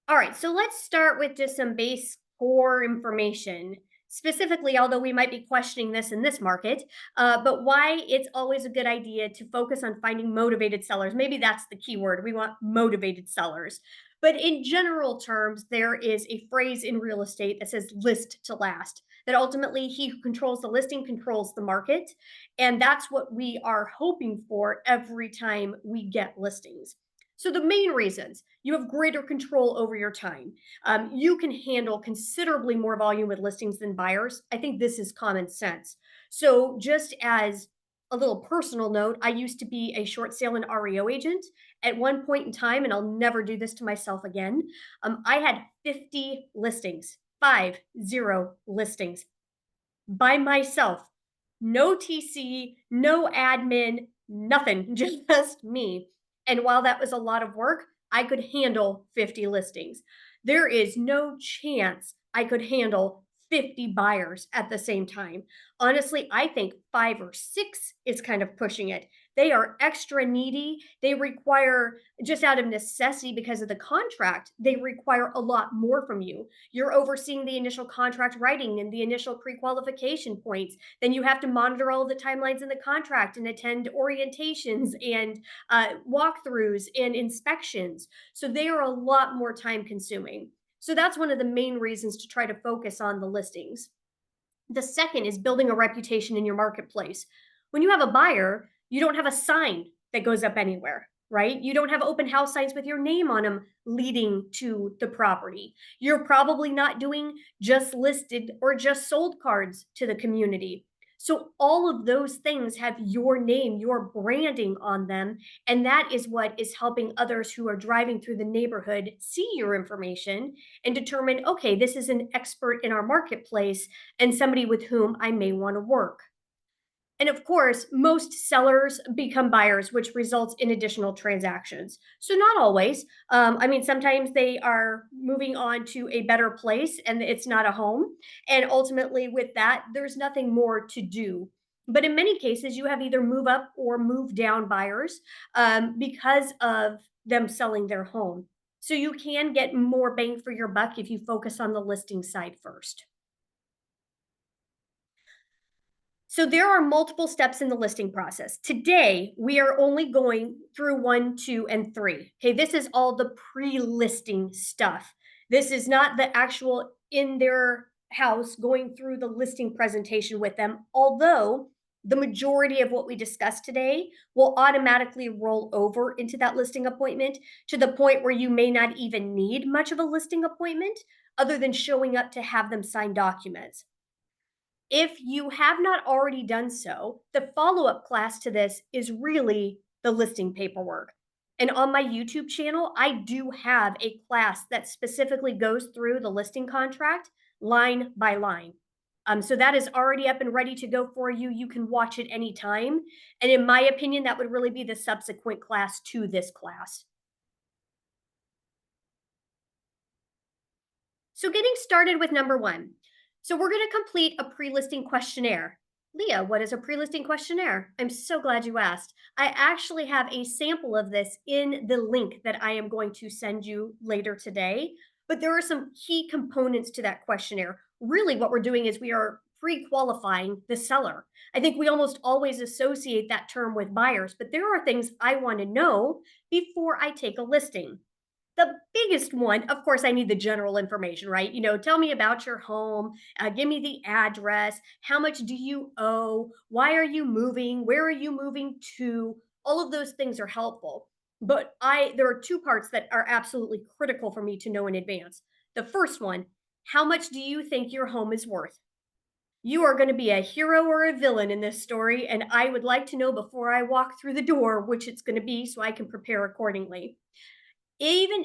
All right, so let's start with just some base core information. Specifically, although we might be questioning this in this market, but why it's always a good idea to focus on finding motivated sellers. Maybe that's the key word. We want motivated sellers. But in general terms, there is a phrase in real estate that says list to last, that ultimately he who controls the listing controls the market. And that's what we are hoping for every time we get listings. So, the main reasons you have greater control over your time. You can handle considerably more volume with listings than buyers. I think this is common sense. So, just as a little personal note, I used to be a short sale and REO agent at one point in time, and I'll never do this to myself again. I had 50 listings, 50 listings by myself. No TC, no admin, nothing, just me. And while that was a lot of work, I could handle 50 listings. There is no chance I could handle 50 buyers at the same time. Honestly, I think 5 or 6 is kind of pushing it. They are extra needy. They require, just out of necessity because of the contract, they require a lot more from you. You're overseeing the initial contract writing and the initial pre-qualification points. Then you have to monitor all of the timelines in the contract and attend orientations and walkthroughs and inspections. So they are a lot more time consuming. So that's one of the main reasons to try to focus on the listings. The second is building a reputation in your marketplace. When you have a buyer, you don't have a sign that goes up anywhere, right? You don't have open house signs with your name on them leading to the property. You're probably not doing just listed or just sold cards to the community. So, all of those things have your name, your branding on them. And that is what is helping others who are driving through the neighborhood see your information and determine, okay, this is an expert in our marketplace and somebody with whom I may want to work. And of course, most sellers become buyers, which results in additional transactions. So, not always. I mean, sometimes they are moving on to a better place and it's not a home. And ultimately, with that, there's nothing more to do. But in many cases, you have either move up or move down buyers because of them selling their home. So, you can get more bang for your buck if you focus on the listing side first. So there are multiple steps in the listing process. Today, we are only going through 1, 2, and 3. Okay, this is all the pre-listing stuff. This is not the actual in their house going through the listing presentation with them, although the majority of what we discussed today will automatically roll over into that listing appointment to the point where you may not even need much of a listing appointment other than showing up to have them sign documents. If you have not already done so, the follow-up class to this is really the listing paperwork. And on my YouTube channel, I do have a class that specifically goes through the listing contract line by line. So that is already up and ready to go for you. You can watch it anytime. And in my opinion, that would really be the subsequent class to this class. So, getting started with number one. So, we're going to complete a pre listing questionnaire. Leah, what is a pre listing questionnaire? I'm so glad you asked. I actually have a sample of this in the link that I am going to send you later today. But there are some key components to that questionnaire. Really, what we're doing is we are pre qualifying the seller. I think we almost always associate that term with buyers, but there are things I want to know before I take a listing. The biggest one, of course, I need the general information, right? Tell me about your home, give me the address, how much do you owe, why are you moving, where are you moving to? All of those things are helpful. But there are two parts that are absolutely critical for me to know in advance. The first one, how much do you think your home is worth? You are going to be a hero or a villain in this story, and I would like to know before I walk through the door which it's going to be so I can prepare accordingly. Even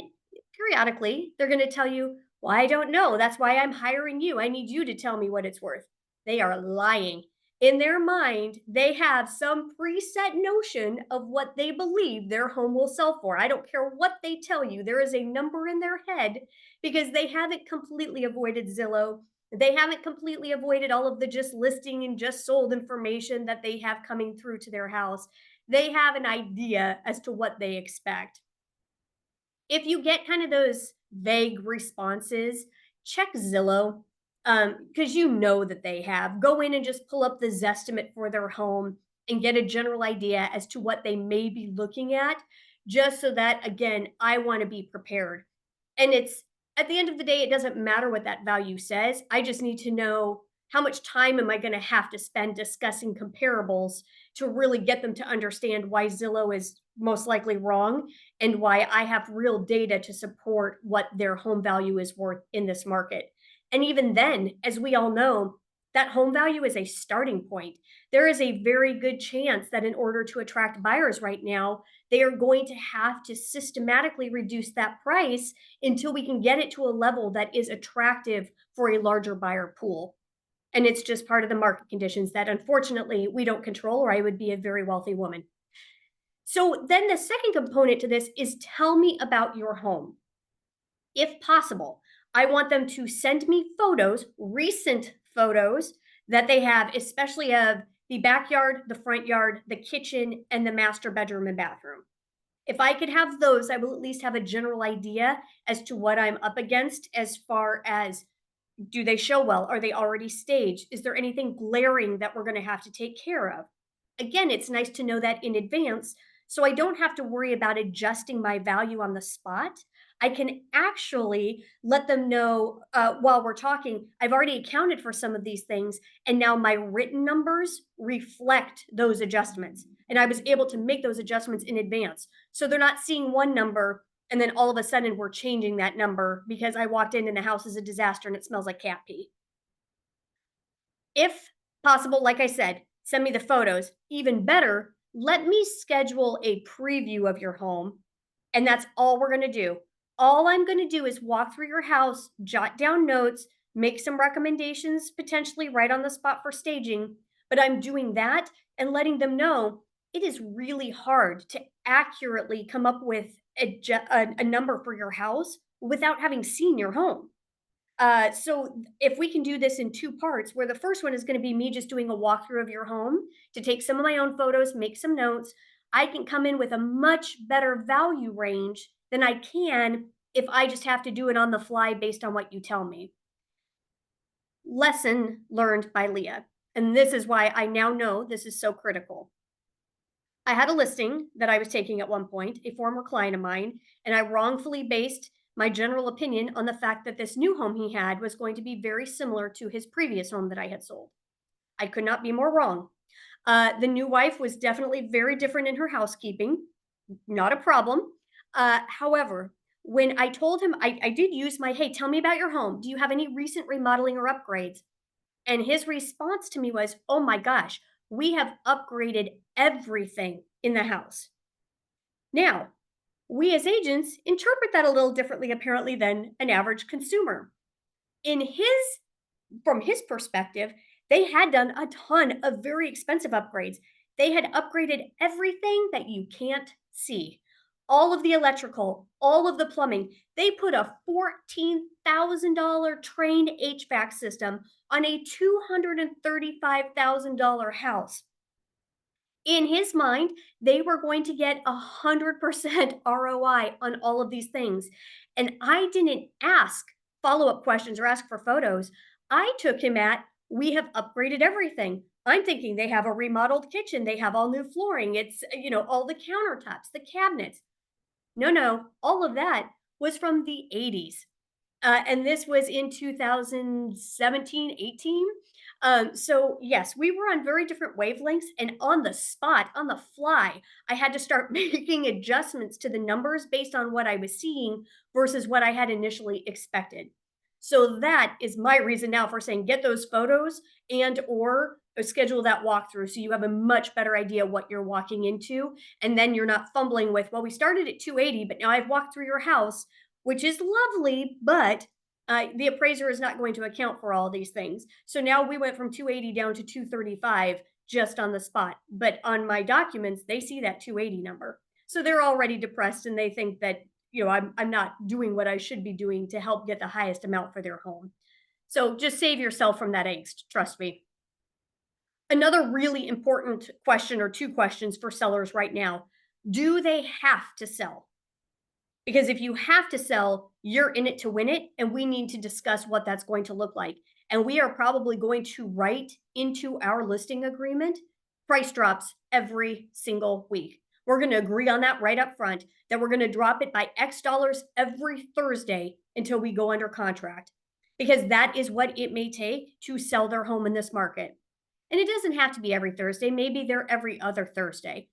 periodically, they're gonna tell you, "Well, I don't know. That's why I'm hiring you. I need you to tell me what it's worth." They are lying. In their mind, they have some preset notion of what they believe their home will sell for. I don't care what they tell you. There is a number in their head because they haven't completely avoided Zillow. They haven't completely avoided all of the just listing and just sold information that they have coming through to their house. They have an idea as to what they expect. If you get kind of those vague responses, check Zillow, because you know that they have. Go in and just pull up the Zestimate for their home and get a general idea as to what they may be looking at, just so that, again, I want to be prepared. And it's at the end of the day, it doesn't matter what that value says. I just need to know how much time am I going to have to spend discussing comparables to really get them to understand why Zillow is most likely wrong and why I have real data to support what their home value is worth in this market. And even then, as we all know, that home value is a starting point. There is a very good chance that in order to attract buyers right now, they are going to have to systematically reduce that price until we can get it to a level that is attractive for a larger buyer pool. And it's just part of the market conditions that unfortunately we don't control, or I would be a very wealthy woman. So then the second component to this is tell me about your home. If possible, I want them to send me photos, recent photos that they have, especially of the backyard, the front yard, the kitchen, and the master bedroom and bathroom. If I could have those, I will at least have a general idea as to what I'm up against as far as do they show well? Are they already staged? Is there anything glaring that we're going to have to take care of? Again, it's nice to know that in advance so I don't have to worry about adjusting my value on the spot. I can actually let them know while we're talking, I've already accounted for some of these things, and now my written numbers reflect those adjustments. And I was able to make those adjustments in advance. So they're not seeing one number and then all of a sudden we're changing that number because I walked in and the house is a disaster and it smells like cat pee. If possible, like I said, send me the photos. Even better, let me schedule a preview of your home. And that's all we're going to do. All I'm going to do is walk through your house, jot down notes, make some recommendations, potentially right on the spot for staging. But I'm doing that and letting them know it is really hard to accurately come up with a number for your house without having seen your home. So if we can do this in two parts, where the first one is going to be me just doing a walkthrough of your home to take some of my own photos, make some notes, I can come in with a much better value range than I can if I just have to do it on the fly based on what you tell me. Lesson learned by Leah. And this is why I now know this is so critical. I had a listing that I was taking at one point, a former client of mine, and I wrongfully based my general opinion on the fact that this new home he had was going to be very similar to his previous home that I had sold. I could not be more wrong. The new wife was definitely very different in her housekeeping, not a problem. However, when I told him, I did use my, hey, tell me about your home. Do you have any recent remodeling or upgrades? And his response to me was, oh my gosh, we have upgraded everything in the house. Now, we as agents interpret that a little differently, apparently, than an average consumer. In his From his perspective, they had done a ton of very expensive upgrades. They had upgraded everything that you can't see. All of the electrical, all of the plumbing. They put a $14,000 trained HVAC system on a $235,000 house. In his mind, they were going to get 100% ROI on all of these things. And I didn't ask follow-up questions or ask for photos. I took him at, we have upgraded everything. I'm thinking they have a remodeled kitchen, they have all new flooring, it's, all the countertops, the cabinets. No, no, all of that was from the 80s. And this was in 2017, 18. So yes, we were on very different wavelengths, and on the spot, on the fly, I had to start making adjustments to the numbers based on what I was seeing versus what I had initially expected. So that is my reason now for saying get those photos and or schedule that walkthrough so you have a much better idea what you're walking into, and then you're not fumbling with, well, we started at 280, but now I've walked through your house, which is lovely, but the appraiser is not going to account for all these things. So now we went from 280 down to 235 just on the spot. But on my documents, they see that 280 number. So they're already depressed and they think that, I'm not doing what I should be doing to help get the highest amount for their home. So just save yourself from that angst, trust me. Another really important question, or two questions for sellers right now. Do they have to sell? Because if you have to sell, you're in it to win it, and we need to discuss what that's going to look like. And we are probably going to write into our listing agreement price drops every single week. We're going to agree on that right up front that we're going to drop it by X dollars every Thursday until we go under contract, because that is what it may take to sell their home in this market. And it doesn't have to be every Thursday, maybe they're every other Thursday.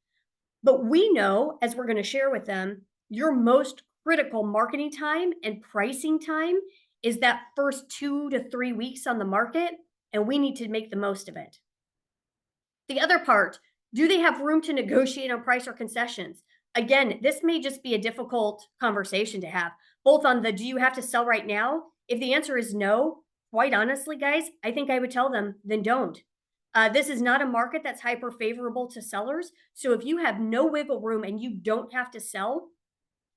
But we know, as we're going to share with them, your most critical marketing time and pricing time is that first 2 to 3 weeks on the market, and we need to make the most of it. The other part, do they have room to negotiate on price or concessions? Again, this may just be a difficult conversation to have, both on the do you have to sell right now? If the answer is no, quite honestly, guys, I think I would tell them, then don't. This is not a market that's hyper favorable to sellers. So if you have no wiggle room and you don't have to sell,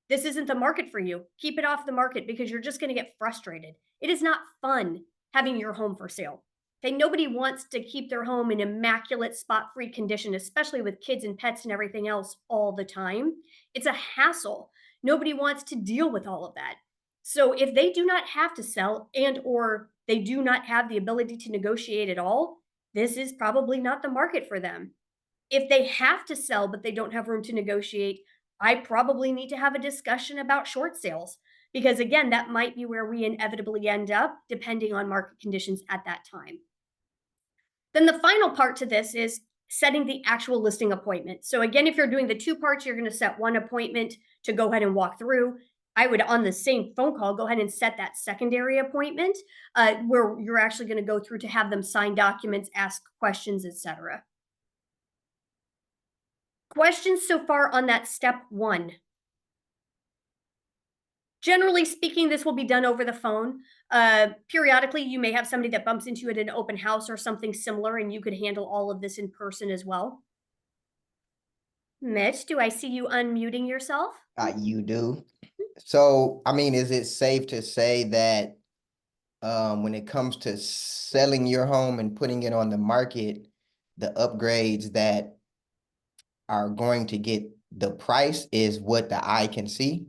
this isn't the market for you. Keep it off the market because you're just going to get frustrated. It is not fun having your home for sale. Okay, nobody wants to keep their home in immaculate spot-free condition, especially with kids and pets and everything else all the time. It's a hassle. Nobody wants to deal with all of that. So if they do not have to sell and or they do not have the ability to negotiate at all, this is probably not the market for them. If they have to sell but they don't have room to negotiate, I probably need to have a discussion about short sales, because again, that might be where we inevitably end up depending on market conditions at that time. Then the final part to this is setting the actual listing appointment. So again, if you're doing the two parts, you're going to set one appointment to go ahead and walk through. I would, on the same phone call, go ahead and set that secondary appointment where you're actually going to go through to have them sign documents, ask questions, etc. Questions so far on that step one? Generally speaking, this will be done over the phone. Periodically, you may have somebody that bumps into you at an open house or something similar, and you could handle all of this in person as well. Mitch, do I see you unmuting yourself? You do. So, I mean, is it safe to say that when it comes to selling your home and putting it on the market, the upgrades that are going to get the price is what the eye can see?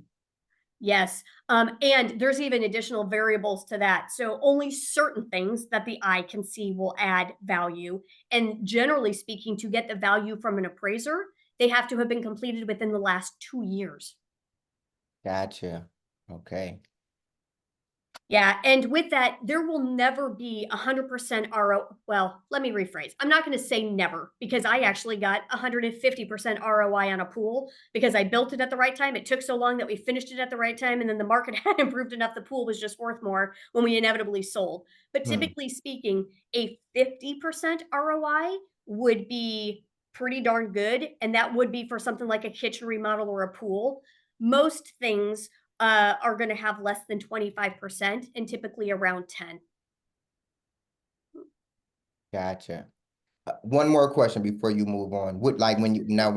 Yes. And there's even additional variables to that. So only certain things that the eye can see will add value. And generally speaking, to get the value from an appraiser, they have to have been completed within the last 2 years. Gotcha. Okay. Yeah, and with that, there will never be 100% RO. Well, let me rephrase. I'm not going to say never, because I actually got 150% ROI on a pool because I built it at the right time. It took so long that we finished it at the right time, and then the market had improved enough. The pool was just worth more when we inevitably sold. But typically speaking, a 50% ROI would be pretty darn good, and that would be for something like a kitchen remodel or a pool. Most things are going to have less than 25% and typically around 10. Gotcha. One more question before you move on. What, like when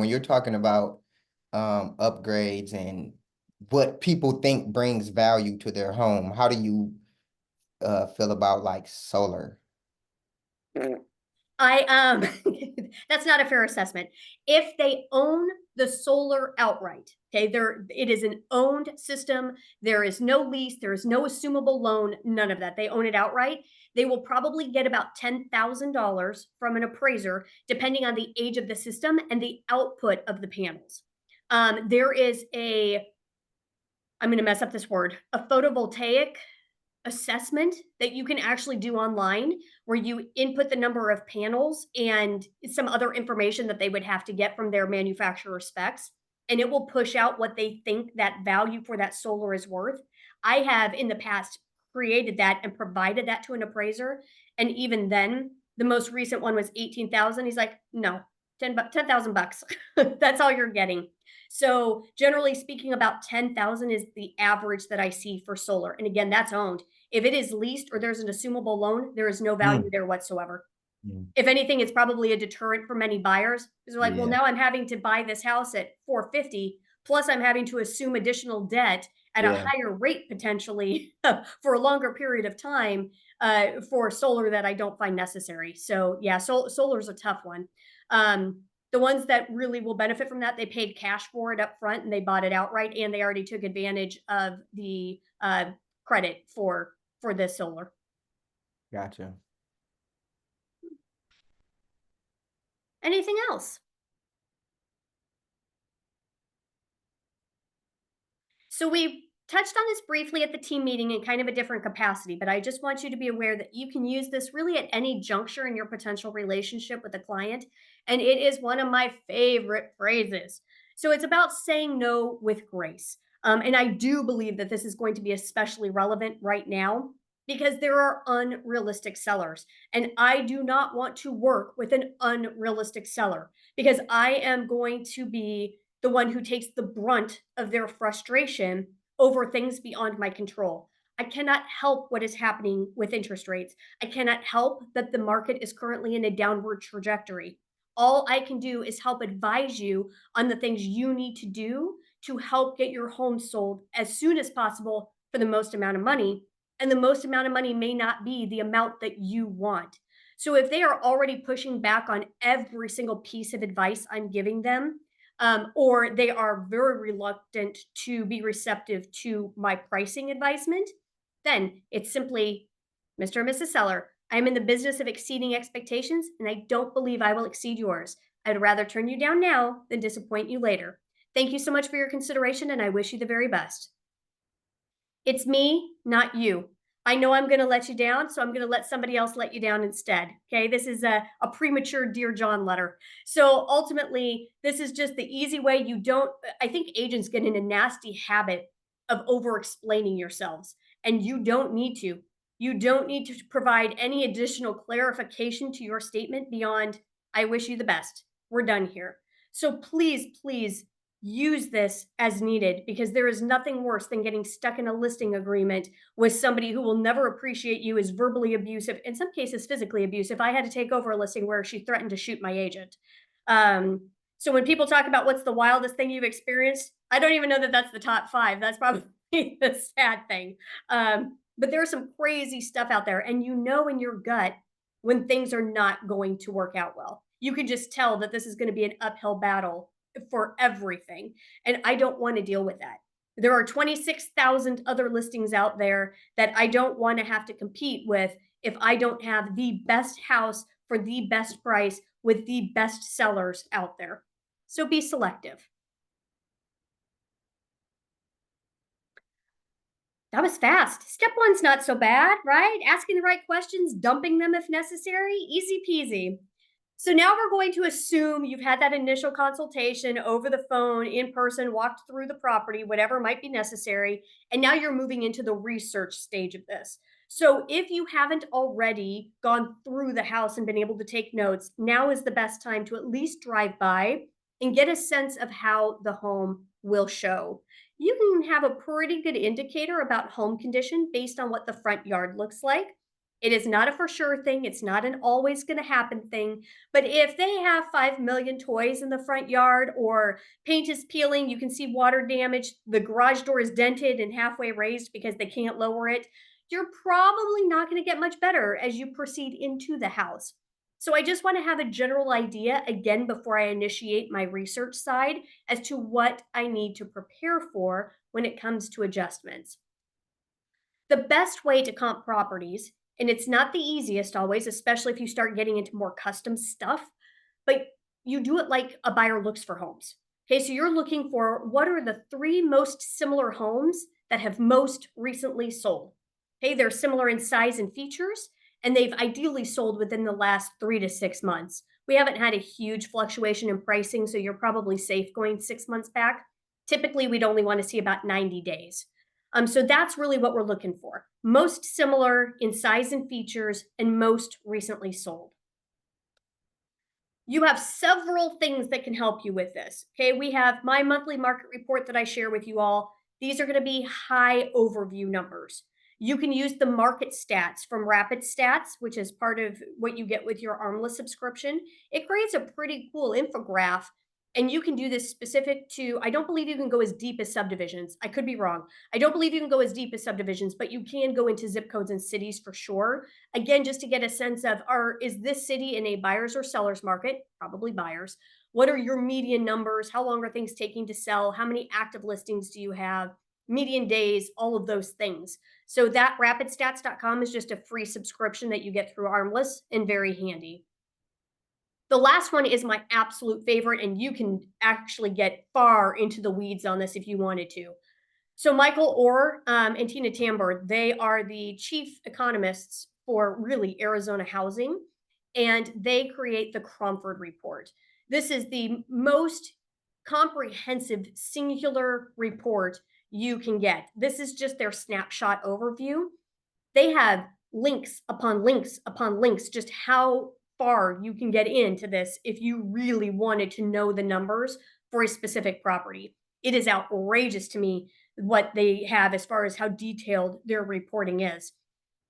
you're talking about upgrades and what people think brings value to their home, how do you feel about like solar? I that's not a fair assessment. If they own the solar outright, okay, it is an owned system. There is no lease, there is no assumable loan, none of that. They own it outright. They will probably get about $10,000 from an appraiser, depending on the age of the system and the output of the panels. There is I'm going to mess up this word, a photovoltaic assessment that you can actually do online where you input the number of panels and some other information that they would have to get from their manufacturer specs, and it will push out what they think that value for that solar is worth. I have in the past created that and provided that to an appraiser, and even then the most recent one was 18,000. He's like, no, 10,000 bucks. That's all you're getting. So generally speaking, about 10,000 is the average that I see for solar. And again, that's owned. If it is leased or there's an assumable loan, there is no value there whatsoever. If anything, it's probably a deterrent for many buyers because they're like, well, Yeah. now I'm having to buy this house at 450, plus I'm having to assume additional debt at a Yeah. higher rate potentially for a longer period of time for solar that I don't find necessary. So yeah, solar is a tough one. The ones that really will benefit from that, they paid cash for it up front and they bought it outright, and they already took advantage of the credit for this solar. Gotcha. Anything else? So we touched on this briefly at the team meeting in kind of a different capacity, but I just want you to be aware that you can use this really at any juncture in your potential relationship with a client. And it is one of my favorite phrases. So it's about saying no with grace. And I do believe that this is going to be especially relevant right now because there are unrealistic sellers. And I do not want to work with an unrealistic seller because I am going to be the one who takes the brunt of their frustration over things beyond my control. I cannot help what is happening with interest rates. I cannot help that the market is currently in a downward trajectory. All I can do is help advise you on the things you need to do to help get your home sold as soon as possible for the most amount of money. And the most amount of money may not be the amount that you want. So if they are already pushing back on every single piece of advice I'm giving them, or they are very reluctant to be receptive to my pricing advisement, then it's simply, Mr. and Mrs. Seller, I'm in the business of exceeding expectations, and I don't believe I will exceed yours. I'd rather turn you down now than disappoint you later. Thank you so much for your consideration, and I wish you the very best. It's me, not you. I know I'm going to let you down, so I'm going to let somebody else let you down instead. Okay. This is a premature Dear John letter. So ultimately, this is just the easy way. You don't, I think agents get in a nasty habit of over explaining yourselves, and you don't need to. You don't need to provide any additional clarification to your statement beyond, I wish you the best. We're done here. So please, please use this as needed because there is nothing worse than getting stuck in a listing agreement with somebody who will never appreciate you, is verbally abusive, in some cases physically abusive. I had to take over a listing where she threatened to shoot my agent. So when people talk about what's the wildest thing you've experienced, I don't even know that that's the top 5. That's probably the sad thing. But there's some crazy stuff out there, and you know in your gut when things are not going to work out well. You can just tell that this is going to be an uphill battle for everything. And I don't want to deal with that. There are 26,000 other listings out there that I don't want to have to compete with if I don't have the best house for the best price with the best sellers out there. So be selective. That was fast. Step 1's not so bad, right? Asking the right questions, dumping them if necessary, easy peasy. So now we're going to assume you've had that initial consultation over the phone, in person, walked through the property, whatever might be necessary. And now you're moving into the research stage of this. So if you haven't already gone through the house and been able to take notes, now is the best time to at least drive by and get a sense of how the home will show. You can have a pretty good indicator about home condition based on what the front yard looks like. It is not a for sure thing. It's not an always going to happen thing. But if they have 5 million toys in the front yard, or paint is peeling, you can see water damage, the garage door is dented and halfway raised because they can't lower it, you're probably not going to get much better as you proceed into the house. So I just want to have a general idea again before I initiate my research side as to what I need to prepare for when it comes to adjustments. The best way to comp properties, and it's not the easiest always, especially if you start getting into more custom stuff, but you do it like a buyer looks for homes. Okay, so you're looking for what are the 3 most similar homes that have most recently sold. Okay, they're similar in size and features, and they've ideally sold within the last 3 to 6 months. We haven't had a huge fluctuation in pricing, so you're probably safe going 6 months back. Typically, we'd only want to see about 90 days. So that's really what we're looking for. Most similar in size and features and most recently sold. You have several things that can help you with this. Okay, we have my monthly market report that I share with you all. These are going to be high overview numbers. You can use the market stats from Rapid Stats, which is part of what you get with your Armless subscription. It creates a pretty cool infograph, and you can do this specific to, I don't believe you can go as deep as subdivisions. I could be wrong. I don't believe you can go as deep as subdivisions, but you can go into zip codes and cities for sure. Again, just to get a sense of, is this city in a buyer's or seller's market? Probably buyers. What are your median numbers? How long are things taking to sell? How many active listings do you have? Median days, all of those things. So that rapidstats.com is just a free subscription that you get through Armless and very handy. The last one is my absolute favorite, and you can actually get far into the weeds on this if you wanted to. So Michael Orr and Tina Tambor, they are the chief economists for really Arizona housing, and they create the Cromford Report. This is the most comprehensive singular report you can get. This is just their snapshot overview. They have links upon links upon links, just how far you can get into this if you really wanted to know the numbers for a specific property. It is outrageous to me what they have as far as how detailed their reporting is.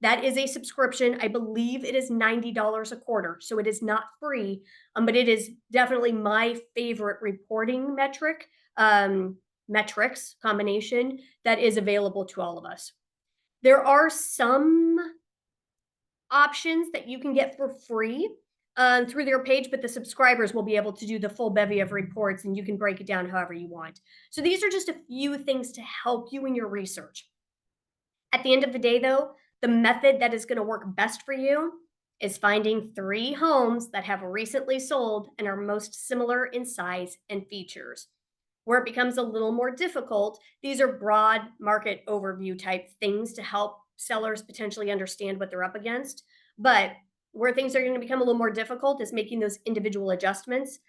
That is a subscription. I believe it is $90 a quarter, so it is not free, but it is definitely my favorite reporting metrics combination that is available to all of us. There are some options that you can get for free through their page, but the subscribers will be able to do the full bevy of reports and you can break it down however you want. So these are just a few things to help you in your research. At the end of the day, though, the method that is going to work best for you is finding 3 homes that have recently sold and are most similar in size and features. Where it becomes a little more difficult, these are broad market overview type things to help sellers potentially understand what they're up against. But where things are going to become a little more difficult is making those individual adjustments.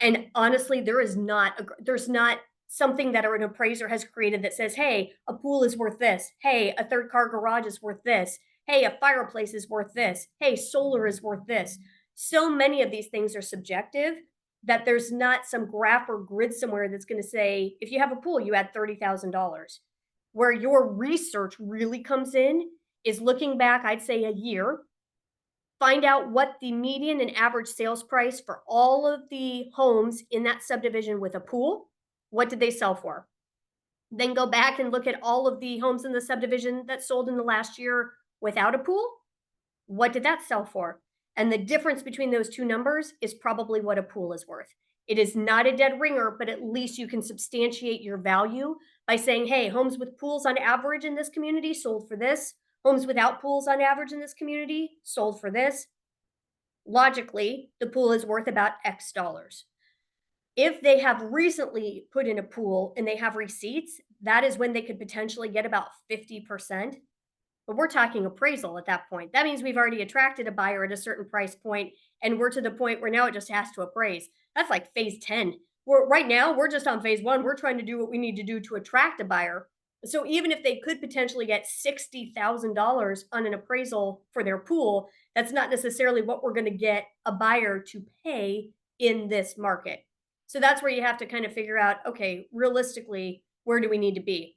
And honestly, there's not something that an appraiser has created that says, "Hey, a pool is worth this. Hey, a third car garage is worth this. Hey, a fireplace is worth this. Hey, solar is worth this." So many of these things are subjective that there's not some graph or grid somewhere that's going to say, if you have a pool, you add $30,000. Where your research really comes in is looking back, I'd say a year, find out what the median and average sales price for all of the homes in that subdivision with a pool, what did they sell for? Then go back and look at all of the homes in the subdivision that sold in the last year without a pool. What did that sell for? And the difference between those two numbers is probably what a pool is worth. It is not a dead ringer, but at least you can substantiate your value by saying, hey, homes with pools on average in this community sold for this. Homes without pools on average in this community sold for this. Logically, the pool is worth about X dollars. If they have recently put in a pool and they have receipts, that is when they could potentially get about 50%. But we're talking appraisal at that point. That means we've already attracted a buyer at a certain price point, and we're to the point where now it just has to appraise. That's like phase 10. Right now, we're just on phase 1. We're trying to do what we need to do to attract a buyer. So even if they could potentially get $60,000 on an appraisal for their pool, that's not necessarily what we're going to get a buyer to pay in this market. So that's where you have to kind of figure out, okay, realistically, where do we need to be?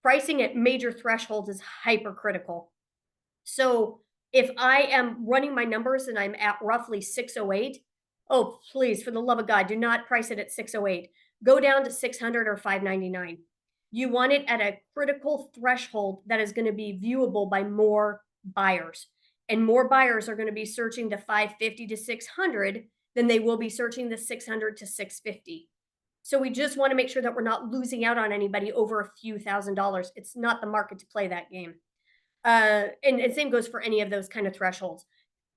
Pricing at major thresholds is hypercritical. So if I am running my numbers and I'm at roughly 608, oh, please, for the love of God, do not price it at 608. Go down to 600 or 599. You want it at a critical threshold that is going to be viewable by more buyers. And more buyers are going to be searching the 550 to 600 than they will be searching the 600 to 650. So we just want to make sure that we're not losing out on anybody over a few $1,000s. It's not the market to play that game. And same goes for any of those kind of thresholds.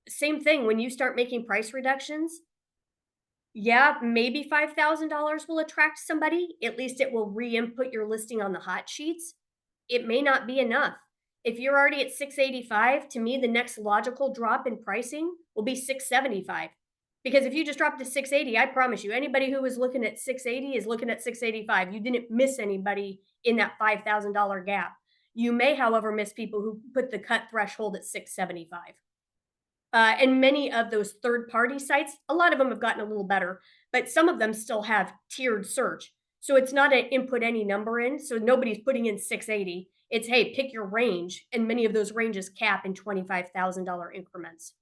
Same thing when you start making price reductions. Yeah, maybe $5,000 will attract somebody. At least it will re-input your listing on the hot sheets. It may not be enough. If you're already at 685, to me, the next logical drop in pricing will be 675. Because if you just drop to 680, I promise you, anybody who was looking at 680 is looking at 685. You didn't miss anybody in that $5,000 gap. You may, however, miss people who put the cut threshold at 675. And many of those third-party sites, a lot of them have gotten a little better, but some of them still have tiered search. So it's not an input any number in, so nobody's putting in 680. It's, hey, pick your range, and many of those ranges cap in $25,000 increments.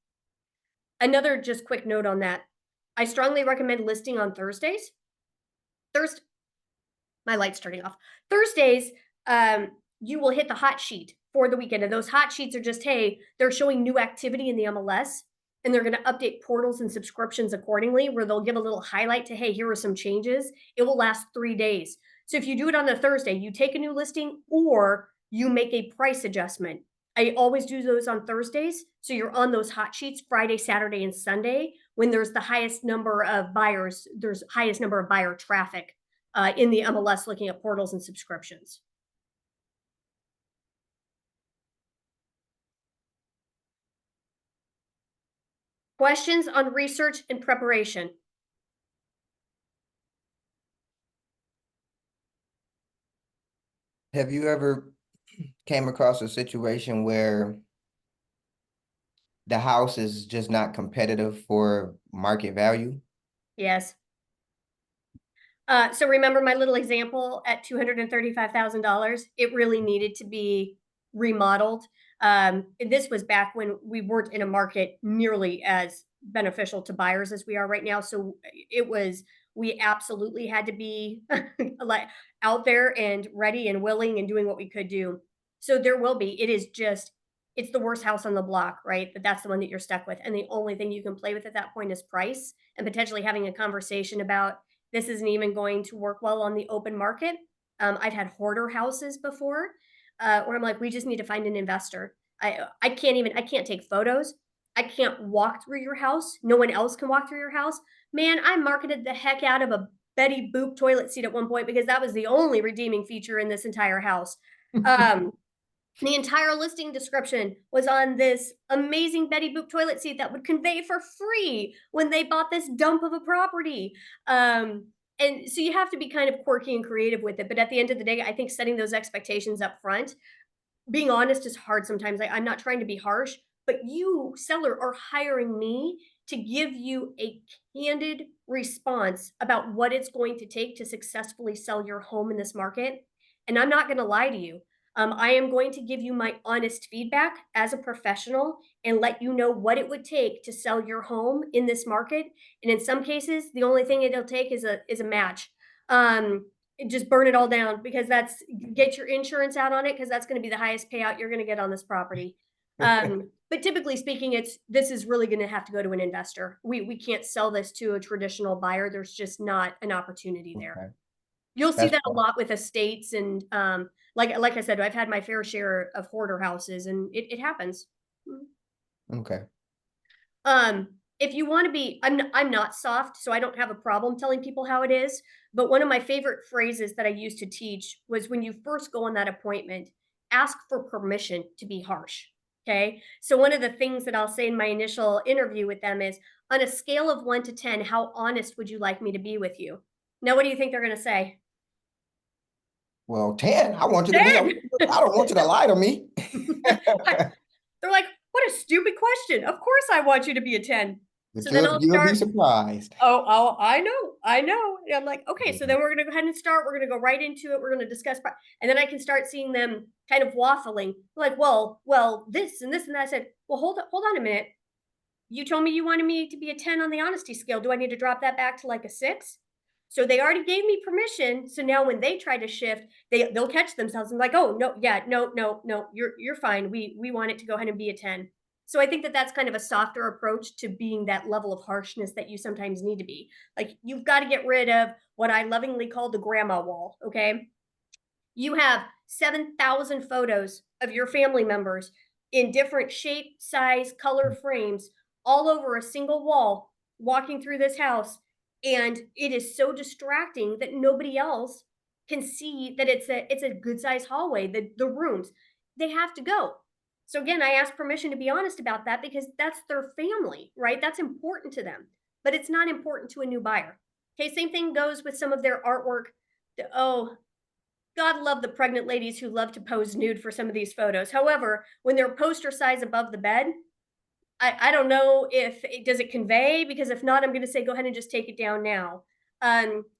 Another just quick note on that. I strongly recommend listing on Thursdays. My light's turning off. Thursdays, you will hit the hot sheet for the weekend. And those hot sheets are just, hey, they're showing new activity in the MLS. and they're going to update portals and subscriptions accordingly, where they'll give a little highlight to, hey, here are some changes. It will last 3 days. So if you do it on the Thursday, you take a new listing or you make a price adjustment. I always do those on Thursdays. So you're on those hot sheets Friday, Saturday, and Sunday when there's the highest number of buyers, there's highest number of buyer traffic in the MLS looking at portals and subscriptions. Questions on research and preparation? Have you ever came across a situation where the house is just not competitive for market value? Yes. So remember my little example at $235,000? It really needed to be remodeled. And this was back when we weren't in a market nearly as beneficial to buyers as we are right now. So it was, we absolutely had to be like out there and ready and willing and doing what we could do. So there will be, it is just, it's the worst house on the block, right? But that's the one that you're stuck with. And the only thing you can play with at that point is price and potentially having a conversation about this isn't even going to work well on the open market. I've had hoarder houses before, where I'm like, we just need to find an investor. I can't take photos. I can't walk through your house. No one else can walk through your house. Man, I marketed the heck out of a Betty Boop toilet seat at one point because that was the only redeeming feature in this entire house. Um, the entire listing description was on this amazing Betty Boop toilet seat that would convey for free when they bought this dump of a property. And so you have to be kind of quirky and creative with it. But at the end of the day, I think setting those expectations up front, being honest is hard sometimes. I'm not trying to be harsh, but you, seller, are hiring me to give you a candid response about what it's going to take to successfully sell your home in this market. And I'm not going to lie to you. I am going to give you my honest feedback as a professional and let you know what it would take to sell your home in this market. And in some cases, the only thing it'll take is a match. Just burn it all down because that's get your insurance out on it because that's going to be the highest payout you're going to get on this property. But typically speaking, this is really going to have to go to an investor. We can't sell this to a traditional buyer. There's just not an opportunity there. Okay. You'll see That's that a fine. lot with estates and like I said, I've had my fair share of hoarder houses and it happens. Okay. If you want to be, I'm not soft, so I don't have a problem telling people how it is. But one of my favorite phrases that I used to teach was when you first go on that appointment, ask for permission to be harsh. Okay. So one of the things that I'll say in my initial interview with them is on a scale of 1 to 10, how honest would you like me to be with you? Now, what do you think they're going to say? Well, 10. I want you to be, I 10. don't want you to lie to me. They're like, "What a stupid question. Of course I want you to be a 10." But So then I'll you'll be start, surprised. "Oh, I know." And I'm like, "Okay, so Mhm. then we're gonna go ahead and start. We're gonna go right into it. We're gonna discuss," and then I can start seeing them kind of waffling, like, "Well, this and this and that." I said, "Well, hold on a minute. You told me you wanted me to be a 10 on the honesty scale. Do I need to drop that back to like a 6?" So they already gave me permission. So now when they try to shift, they'll catch themselves and like, "Oh, no, yeah, no, you're fine. We want it to go ahead and be a 10." So I think that that's kind of a softer approach to being that level of harshness that you sometimes need to be. Like you've got to get rid of what I lovingly call the grandma wall, okay? You have 7,000 photos of your family members in different shape, size, color frames all over a single wall walking through this house. And it is so distracting that nobody else can see that it's a good sized hallway, the rooms. They have to go. So again, I ask permission to be honest about that because that's their family, right? That's important to them. But it's not important to a new buyer. Okay, same thing goes with some of their artwork. Oh, God love the pregnant ladies who love to pose nude for some of these photos. However, when they're poster size above the bed, I don't know if it does it convey, because if not, I'm gonna say go ahead and just take it down now.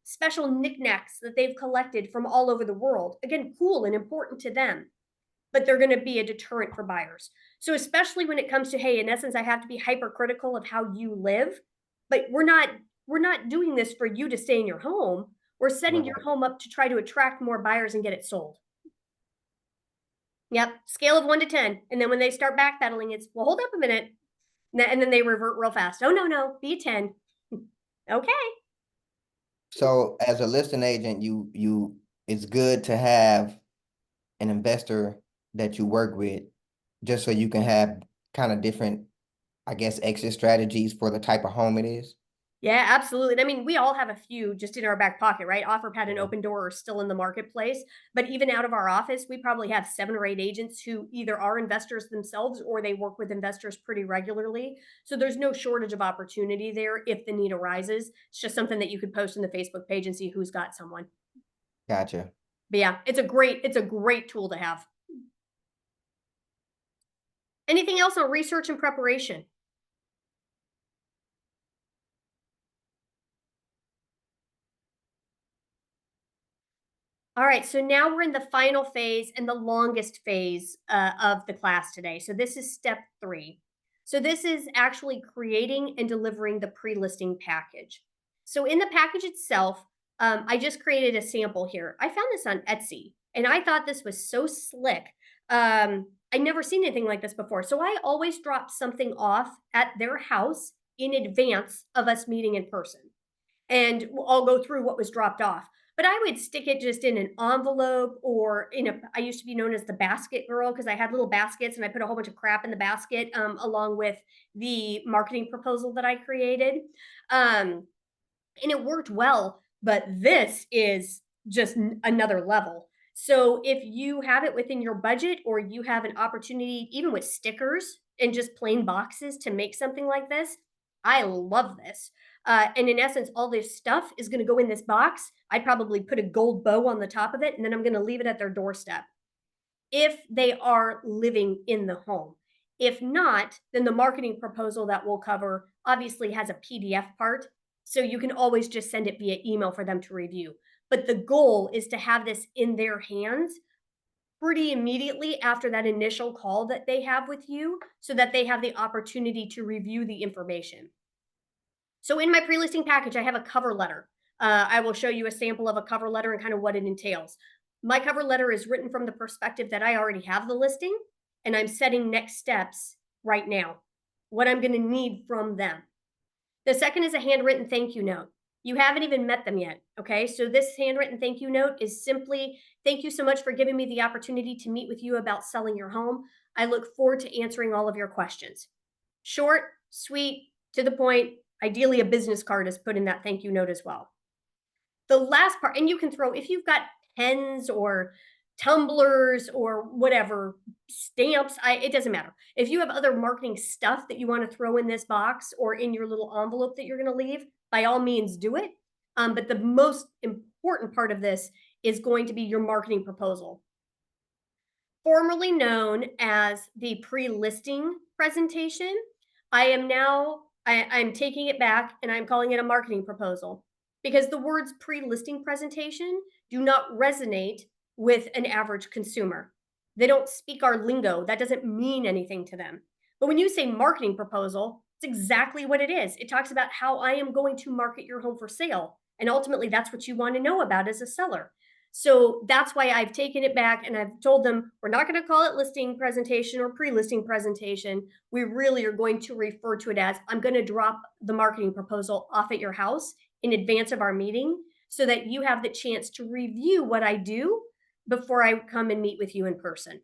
Special knickknacks that they've collected from all over the world. Again, cool and important to them, but they're gonna be a deterrent for buyers. So especially when it comes to, hey, in essence, I have to be hypercritical of how you live, but we're not doing this for you to stay in your home. We're setting your Right. home up to try to attract more buyers and get it sold. Yep, scale of 1 to 10, and then when they start backpedaling, it's, "Well, hold up a minute. And then they revert real fast. Oh, no, no, be a 10. Okay. So as a listing agent, it's good to have an investor that you work with, just so you can have kind of different, I guess, exit strategies for the type of home it is. Yeah, absolutely. I mean, we all have a few just in our back pocket, right? OfferPad and Yeah. Open Door are still in the marketplace, but even out of our office, we probably have 7 or 8 agents who either are investors themselves or they work with investors pretty regularly. So there's no shortage of opportunity there if the need arises. It's just something that you could post in the Facebook page and see who's got someone. Gotcha. But yeah, it's a great tool to have. Anything else on research and preparation? All right, so now we're in the final phase and the longest phase of the class today. So this is step 3. So this is actually creating and delivering the pre-listing package. So in the package itself, I just created a sample here. I found this on Etsy, and I thought this was so slick. I'd never seen anything like this before. So I always drop something off at their house in advance of us meeting in person, and I'll go through what was dropped off. But I would stick it just in an envelope or in a, I used to be known as the basket girl because I had little baskets and I put a whole bunch of crap in the basket, along with the marketing proposal that I created. And it worked well, but this is just another level. So if you have it within your budget or you have an opportunity, even with stickers and just plain boxes, to make something like this, I love this. And in essence, all this stuff is going to go in this box. I'd probably put a gold bow on the top of it, and then I'm going to leave it at their doorstep if they are living in the home. If not, then the marketing proposal that we'll cover obviously has a PDF part. So you can always just send it via email for them to review. But the goal is to have this in their hands pretty immediately after that initial call that they have with you so that they have the opportunity to review the information. So in my pre-listing package, I have a cover letter. I will show you a sample of a cover letter and kind of what it entails. My cover letter is written from the perspective that I already have the listing and I'm setting next steps right now, what I'm going to need from them. The second is a handwritten thank you note. You haven't even met them yet. Okay. So this handwritten thank you note is simply thank you so much for giving me the opportunity to meet with you about selling your home. I look forward to answering all of your questions. Short, sweet, to the point. Ideally, a business card is put in that thank you note as well. The last part, and you can throw, if you've got pens or tumblers or whatever, stamps, it doesn't matter. If you have other marketing stuff that you want to throw in this box or in your little envelope that you're going to leave, by all means do it. But the most important part of this is going to be your marketing proposal, formerly known as the pre-listing presentation. I'm taking it back and I'm calling it a marketing proposal because the words pre-listing presentation do not resonate with an average consumer. They don't speak our lingo. That doesn't mean anything to them. But when you say marketing proposal, it's exactly what it is. It talks about how I am going to market your home for sale. And ultimately, that's what you want to know about as a seller. So that's why I've taken it back and I've told them we're not going to call it listing presentation or pre-listing presentation. We really are going to refer to it as I'm going to drop the marketing proposal off at your house in advance of our meeting so that you have the chance to review what I do before I come and meet with you in person.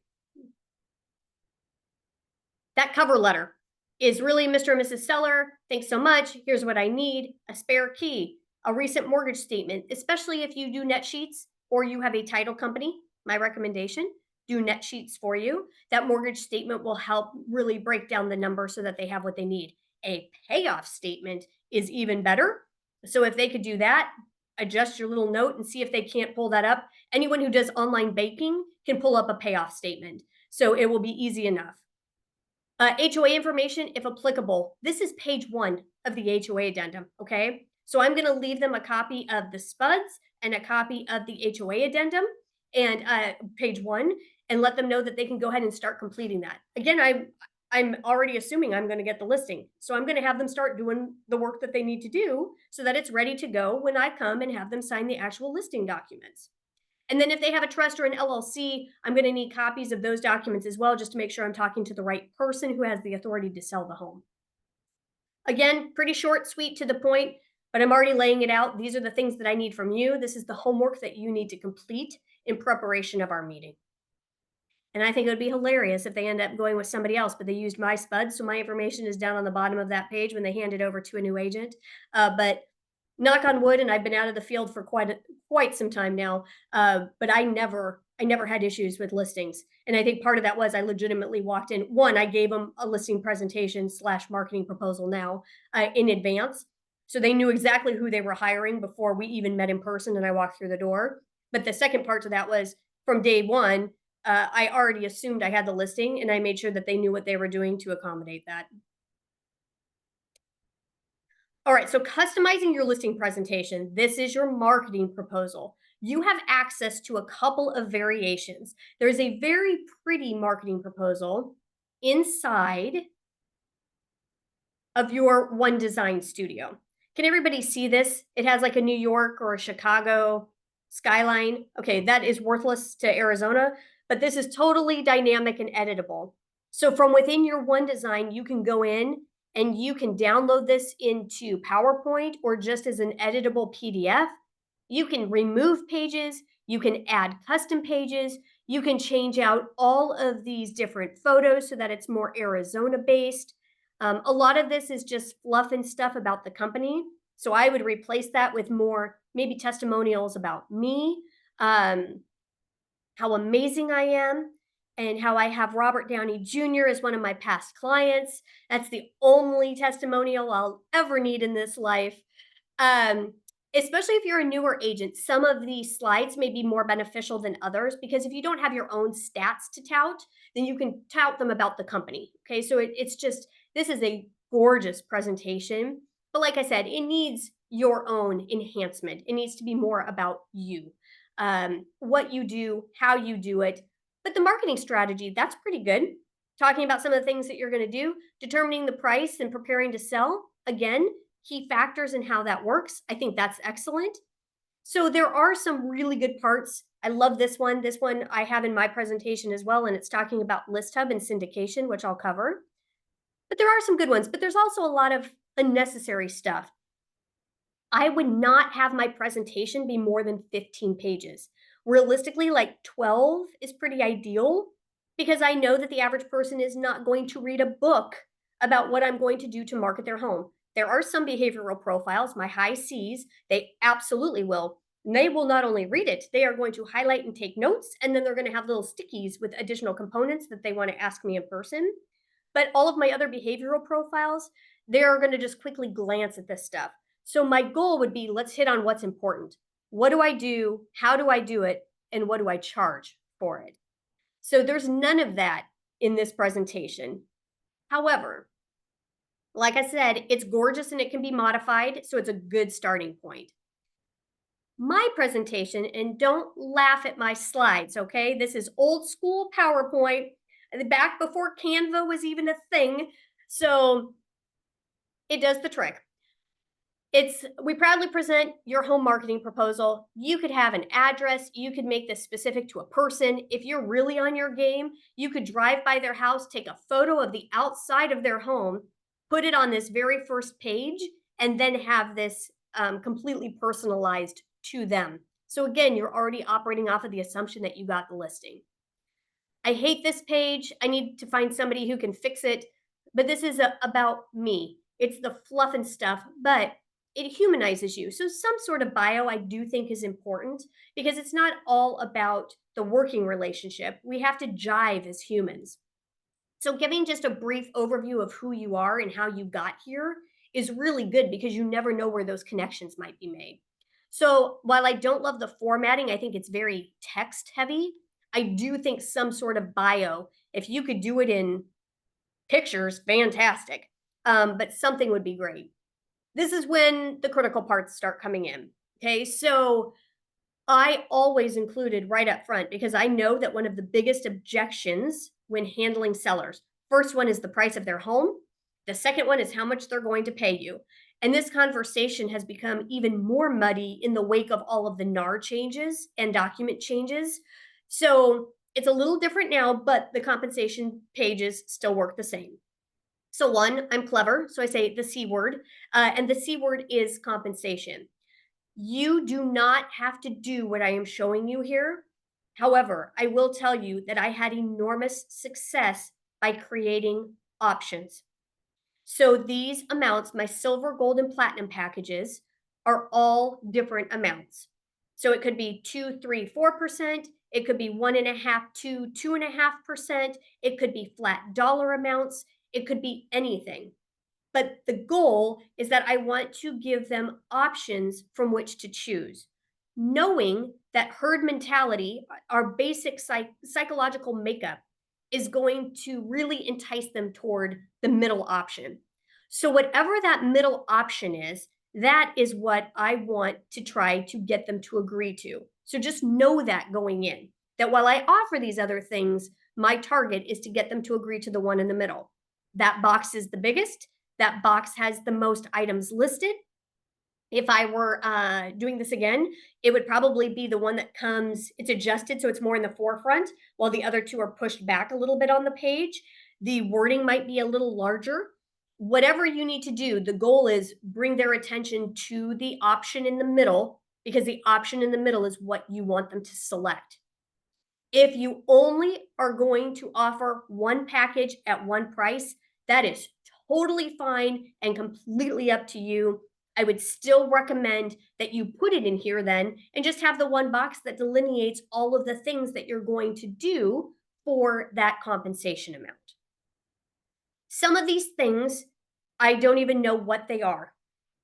That cover letter is really Mr. and Mrs. Seller. Thanks so much. Here's what I need: a spare key, a recent mortgage statement, especially if you do net sheets or you have a title company. My recommendation: do net sheets for you. That mortgage statement will help really break down the number so that they have what they need. A payoff statement is even better. So if they could do that, adjust your little note and see if they can't pull that up. Anyone who does online banking can pull up a payoff statement. So it will be easy enough. HOA information, if applicable. This is page 1 of the HOA addendum, okay? So I'm gonna leave them a copy of the SPUDs and a copy of the HOA addendum and page 1, and let them know that they can go ahead and start completing that. Again, I'm already assuming I'm gonna get the listing. So I'm gonna have them start doing the work that they need to do so that it's ready to go when I come and have them sign the actual listing documents. And then if they have a trust or an LLC, I'm going to need copies of those documents as well, just to make sure I'm talking to the right person who has the authority to sell the home. Again, pretty short, sweet, to the point, but I'm already laying it out. These are the things that I need from you. This is the homework that you need to complete in preparation of our meeting. And I think it would be hilarious if they end up going with somebody else, but they used my spud, so my information is down on the bottom of that page when they hand it over to a new agent. But knock on wood, and I've been out of the field for quite some time now. But I never had issues with listings, and I think part of that was I legitimately walked in. One, I gave them a listing presentation slash marketing proposal now in advance, so they knew exactly who they were hiring before we even met in person, and I walked through the door. But the second part to that was from day one. I already assumed I had the listing, and I made sure that they knew what they were doing to accommodate that. All right, so customizing your listing presentation. This is your marketing proposal. You have access to a couple of variations. There's a very pretty marketing proposal inside of your One Design Studio. Can everybody see this? It has like a New York or a Chicago skyline. Okay, that is worthless to Arizona, but this is totally dynamic and editable. So from within your One Design, you can go in and you can download this into PowerPoint or just as an editable PDF. You can remove pages, you can add custom pages, you can change out all of these different photos so that it's more Arizona based. A lot of this is just fluff and stuff about the company. So I would replace that with more maybe testimonials about me, how amazing I am, and how I have Robert Downey Jr. as one of my past clients. That's the only testimonial I'll ever need in this life. Um, Especially if you're a newer agent, some of these slides may be more beneficial than others because if you don't have your own stats to tout, then you can tout them about the company. Okay, so it's just, this is a gorgeous presentation. But like I said, it needs your own enhancement. It needs to be more about you, what you do, how you do it. But the marketing strategy, that's pretty good. Talking about some of the things that you're going to do, determining the price and preparing to sell. Again, key factors in how that works. I think that's excellent. So there are some really good parts. I love this one. This one I have in my presentation as well, and it's talking about List Hub and syndication, which I'll cover. But there are some good ones, but there's also a lot of unnecessary stuff. I would not have my presentation be more than 15 pages. Realistically, like 12 is pretty ideal because I know that the average person is not going to read a book about what I'm going to do to market their home. There are some behavioral profiles, my high Cs, they absolutely will. And they will not only read it, they are going to highlight and take notes, and then they're going to have little stickies with additional components that they want to ask me in person. But all of my other behavioral profiles, they're going to just quickly glance at this stuff. So my goal would be, let's hit on what's important. What do I do? How do I do it? And what do I charge for it? So there's none of that in this presentation. However, like I said, it's gorgeous and it can be modified, so it's a good starting point. My presentation, and don't laugh at my slides, okay? This is old school PowerPoint, back before Canva was even a thing, so it does the trick. We proudly present your home marketing proposal. You could have an address. You could make this specific to a person. If you're really on your game, you could drive by their house, take a photo of the outside of their home, put it on this very first page, and then have this completely personalized to them. So again, you're already operating off of the assumption that you got the listing. I hate this page. I need to find somebody who can fix it. But this is about me. It's the fluff and stuff, but it humanizes you. So some sort of bio I do think is important because it's not all about the working relationship. We have to jive as humans. So giving just a brief overview of who you are and how you got here is really good because you never know where those connections might be made. So while I don't love the formatting, I think it's very text heavy. I do think some sort of bio, if you could do it in pictures, fantastic. But something would be great. This is when the critical parts start coming in. Okay, so I always included right up front because I know that one of the biggest objections when handling sellers, first one is the price of their home. The second one is how much they're going to pay you. And this conversation has become even more muddy in the wake of all of the NAR changes and document changes. So it's a little different now, but the compensation pages still work the same. So one, I'm clever, so I say the C word, and the C word is compensation. You do not have to do what I am showing you here. However, I will tell you that I had enormous success by creating options. So these amounts, my silver, gold, and platinum packages, are all different amounts. So it could be 2, 3, 4%. It could be 1.5 to 2.5%. It could be flat dollar amounts. It could be anything. But the goal is that I want to give them options from which to choose, knowing that herd mentality, our basic psychological makeup, is going to really entice them toward the middle option. So, whatever that middle option is, that is what I want to try to get them to agree to. So, just know that going in, that while I offer these other things, my target is to get them to agree to the one in the middle. That box is the biggest, that box has the most items listed. If I were doing this again, it would probably be the one that comes, it's adjusted so it's more in the forefront, while the other two are pushed back a little bit on the page. The wording might be a little larger. Whatever you need to do, the goal is bring their attention to the option in the middle, because the option in the middle is what you want them to select. If you only are going to offer one package at one price, that is totally fine and completely up to you. I would still recommend that you put it in here then and just have the one box that delineates all of the things that you're going to do for that compensation amount. Some of these things, I don't even know what they are.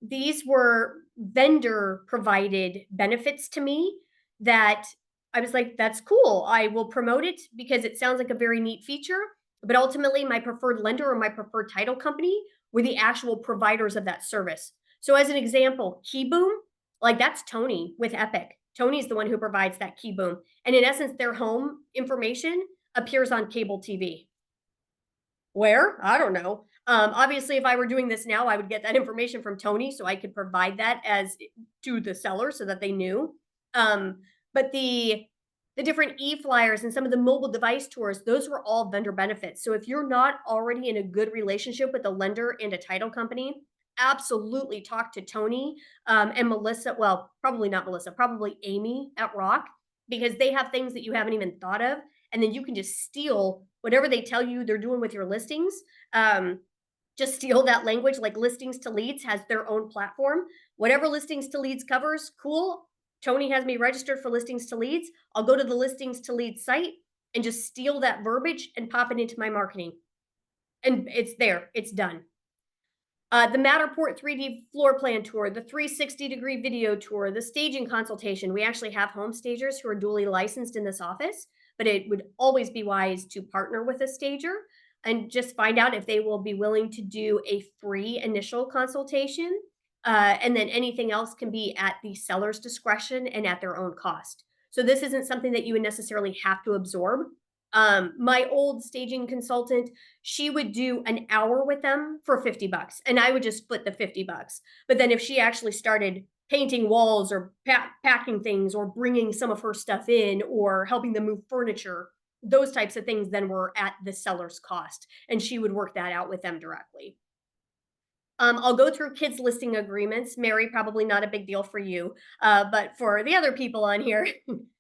These were vendor provided benefits to me that I was like, that's cool. I will promote it because it sounds like a very neat feature. But ultimately, my preferred lender or my preferred title company were the actual providers of that service. So, as an example, Keyboom, like that's Tony with Epic. Tony's the one who provides that Keyboom. And in essence, their home information appears on cable TV. Where? I don't know. Obviously, if I were doing this now, I would get that information from Tony so I could provide that as to the seller so that they knew. But the different e-flyers and some of the mobile device tours, those were all vendor benefits. So if you're not already in a good relationship with a lender and a title company, absolutely talk to Tony and Melissa. Well, probably not Melissa, probably Amy at Rock, because they have things that you haven't even thought of, and then you can just steal whatever they tell you they're doing with your listings. Um, just steal that language. Like Listings to Leads has their own platform. Whatever Listings to Leads covers, cool. Tony has me registered for Listings to Leads. I'll go to the Listings to Leads site and just steal that verbiage and pop it into my marketing. And it's there, it's done. The Matterport 3D floor plan tour, the 360-degree video tour, the staging consultation. We actually have home stagers who are duly licensed in this office, but it would always be wise to partner with a stager and just find out if they will be willing to do a free initial consultation. And then anything else can be at the seller's discretion and at their own cost. So this isn't something that you would necessarily have to absorb. My old staging consultant, she would do an hour with them for $50 and I would just split the $50. But then if she actually started painting walls or packing things or bringing some of her stuff in or helping them move furniture, those types of things then were at the seller's cost and she would work that out with them directly. I'll go through kids listing agreements. Mary, probably not a big deal for you, but for the other people on here,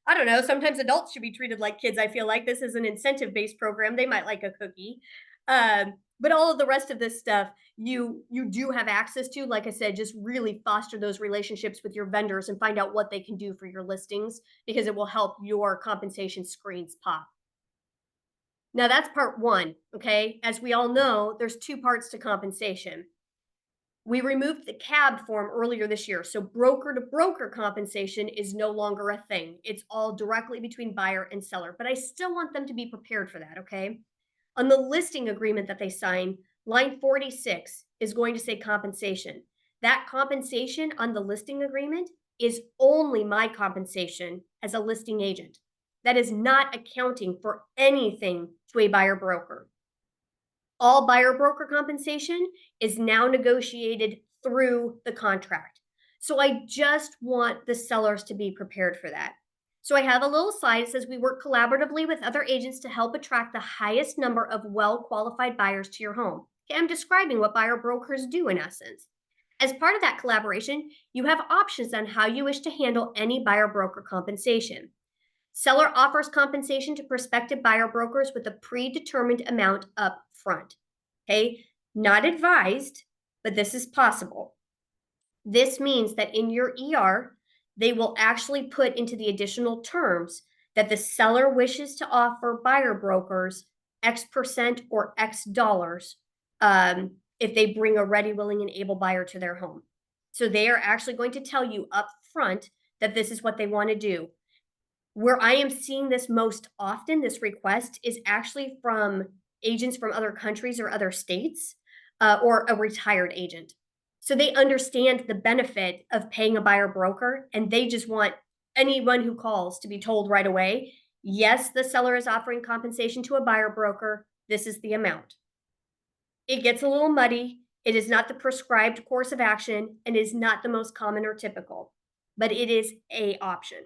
I don't know. Sometimes adults should be treated like kids. I feel like this is an incentive-based program. They might like a cookie, but all of the rest of this stuff you do have access to. Like I said, just really foster those relationships with your vendors and find out what they can do for your listings because it will help your compensation screens pop. Now that's part one. Okay, as we all know, there's two parts to compensation. We removed the CAB form earlier this year, so broker to broker compensation is no longer a thing. It's all directly between buyer and seller, but I still want them to be prepared for that, okay? On the listing agreement that they sign, line 46 is going to say compensation. That compensation on the listing agreement is only my compensation as a listing agent. That is not accounting for anything to a buyer broker. All buyer broker compensation is now negotiated through the contract. So I just want the sellers to be prepared for that. So I have a little slide that says we work collaboratively with other agents to help attract the highest number of well-qualified buyers to your home. Okay, I'm describing what buyer brokers do in essence. As part of that collaboration, you have options on how you wish to handle any buyer broker compensation. Seller offers compensation to prospective buyer brokers with a predetermined amount up front. Okay, not advised, but this is possible. This means that in your ER, they will actually put into the additional terms that the seller wishes to offer buyer brokers X% or X dollars if they bring a ready, willing, and able buyer to their home. So they are actually going to tell you up front that this is what they want to do. Where I am seeing this most often, this request, is actually from agents from other countries or other states, or a retired agent. So they understand the benefit of paying a buyer broker, and they just want anyone who calls to be told right away, yes, the seller is offering compensation to a buyer broker. This is the amount. It gets a little muddy. It is not the prescribed course of action and is not the most common or typical, but it is a option.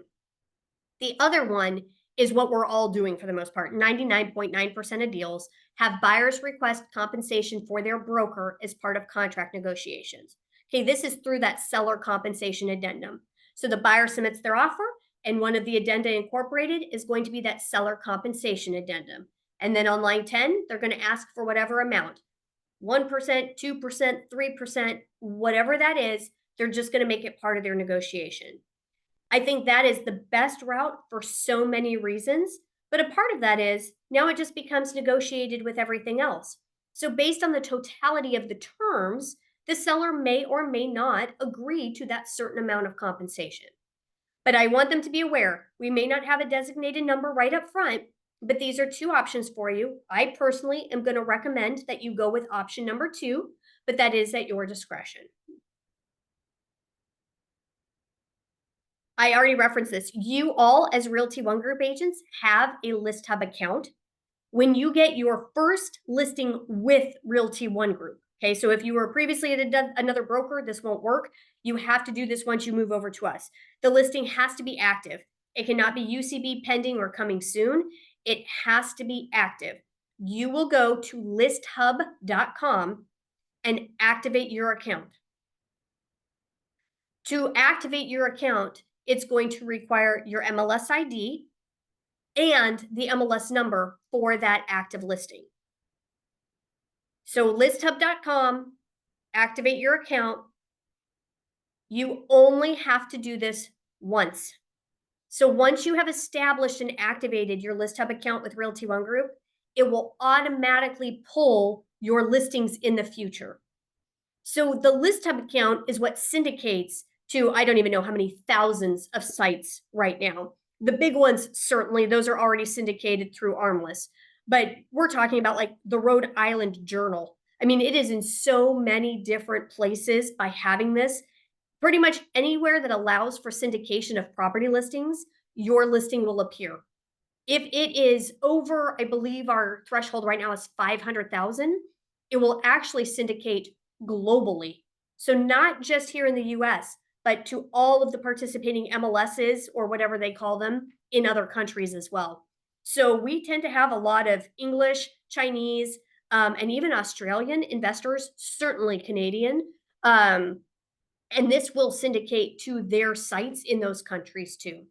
The other one is what we're all doing for the most part. 99.9% of deals have buyers request compensation for their broker as part of contract negotiations. Okay, this is through that seller compensation addendum. So the buyer submits their offer, and one of the addenda incorporated is going to be that seller compensation addendum. And then on line 10, they're going to ask for whatever amount, 1%, 2%, 3%, whatever that is, they're just going to make it part of their negotiation. I think that is the best route for so many reasons, but a part of that is now it just becomes negotiated with everything else. So based on the totality of the terms, the seller may or may not agree to that certain amount of compensation. But I want them to be aware, we may not have a designated number right up front, but these are two options for you. I personally am going to recommend that you go with option number 2, but that is at your discretion. I already referenced this. You all, as Realty One Group agents, have a List Hub account when you get your first listing with Realty One Group. Okay, so if you were previously at another broker, this won't work. You have to do this once you move over to us. The listing has to be active. It cannot be UCB pending or coming soon. It has to be active. You will go to listhub.com and activate your account. To activate your account, it's going to require your MLS ID and the MLS number for that active listing. So listhub.com, activate your account. You only have to do this once. So once you have established and activated your ListHub account with Realty One Group, it will automatically pull your listings in the future. So the ListHub account is what syndicates to, I don't even know how many thousands of sites right now. The big ones, certainly, those are already syndicated through Armless. But we're talking about like the Rhode Island Journal. I mean, it is in so many different places by having this. Pretty much anywhere that allows for syndication of property listings, your listing will appear. If it is over, I believe our threshold right now is 500,000, it will actually syndicate globally. So not just here in the US, but to all of the participating MLSs or whatever they call them in other countries as well. So we tend to have a lot of English, Chinese, and even Australian investors, certainly Canadian. And this will syndicate to their sites in those countries too.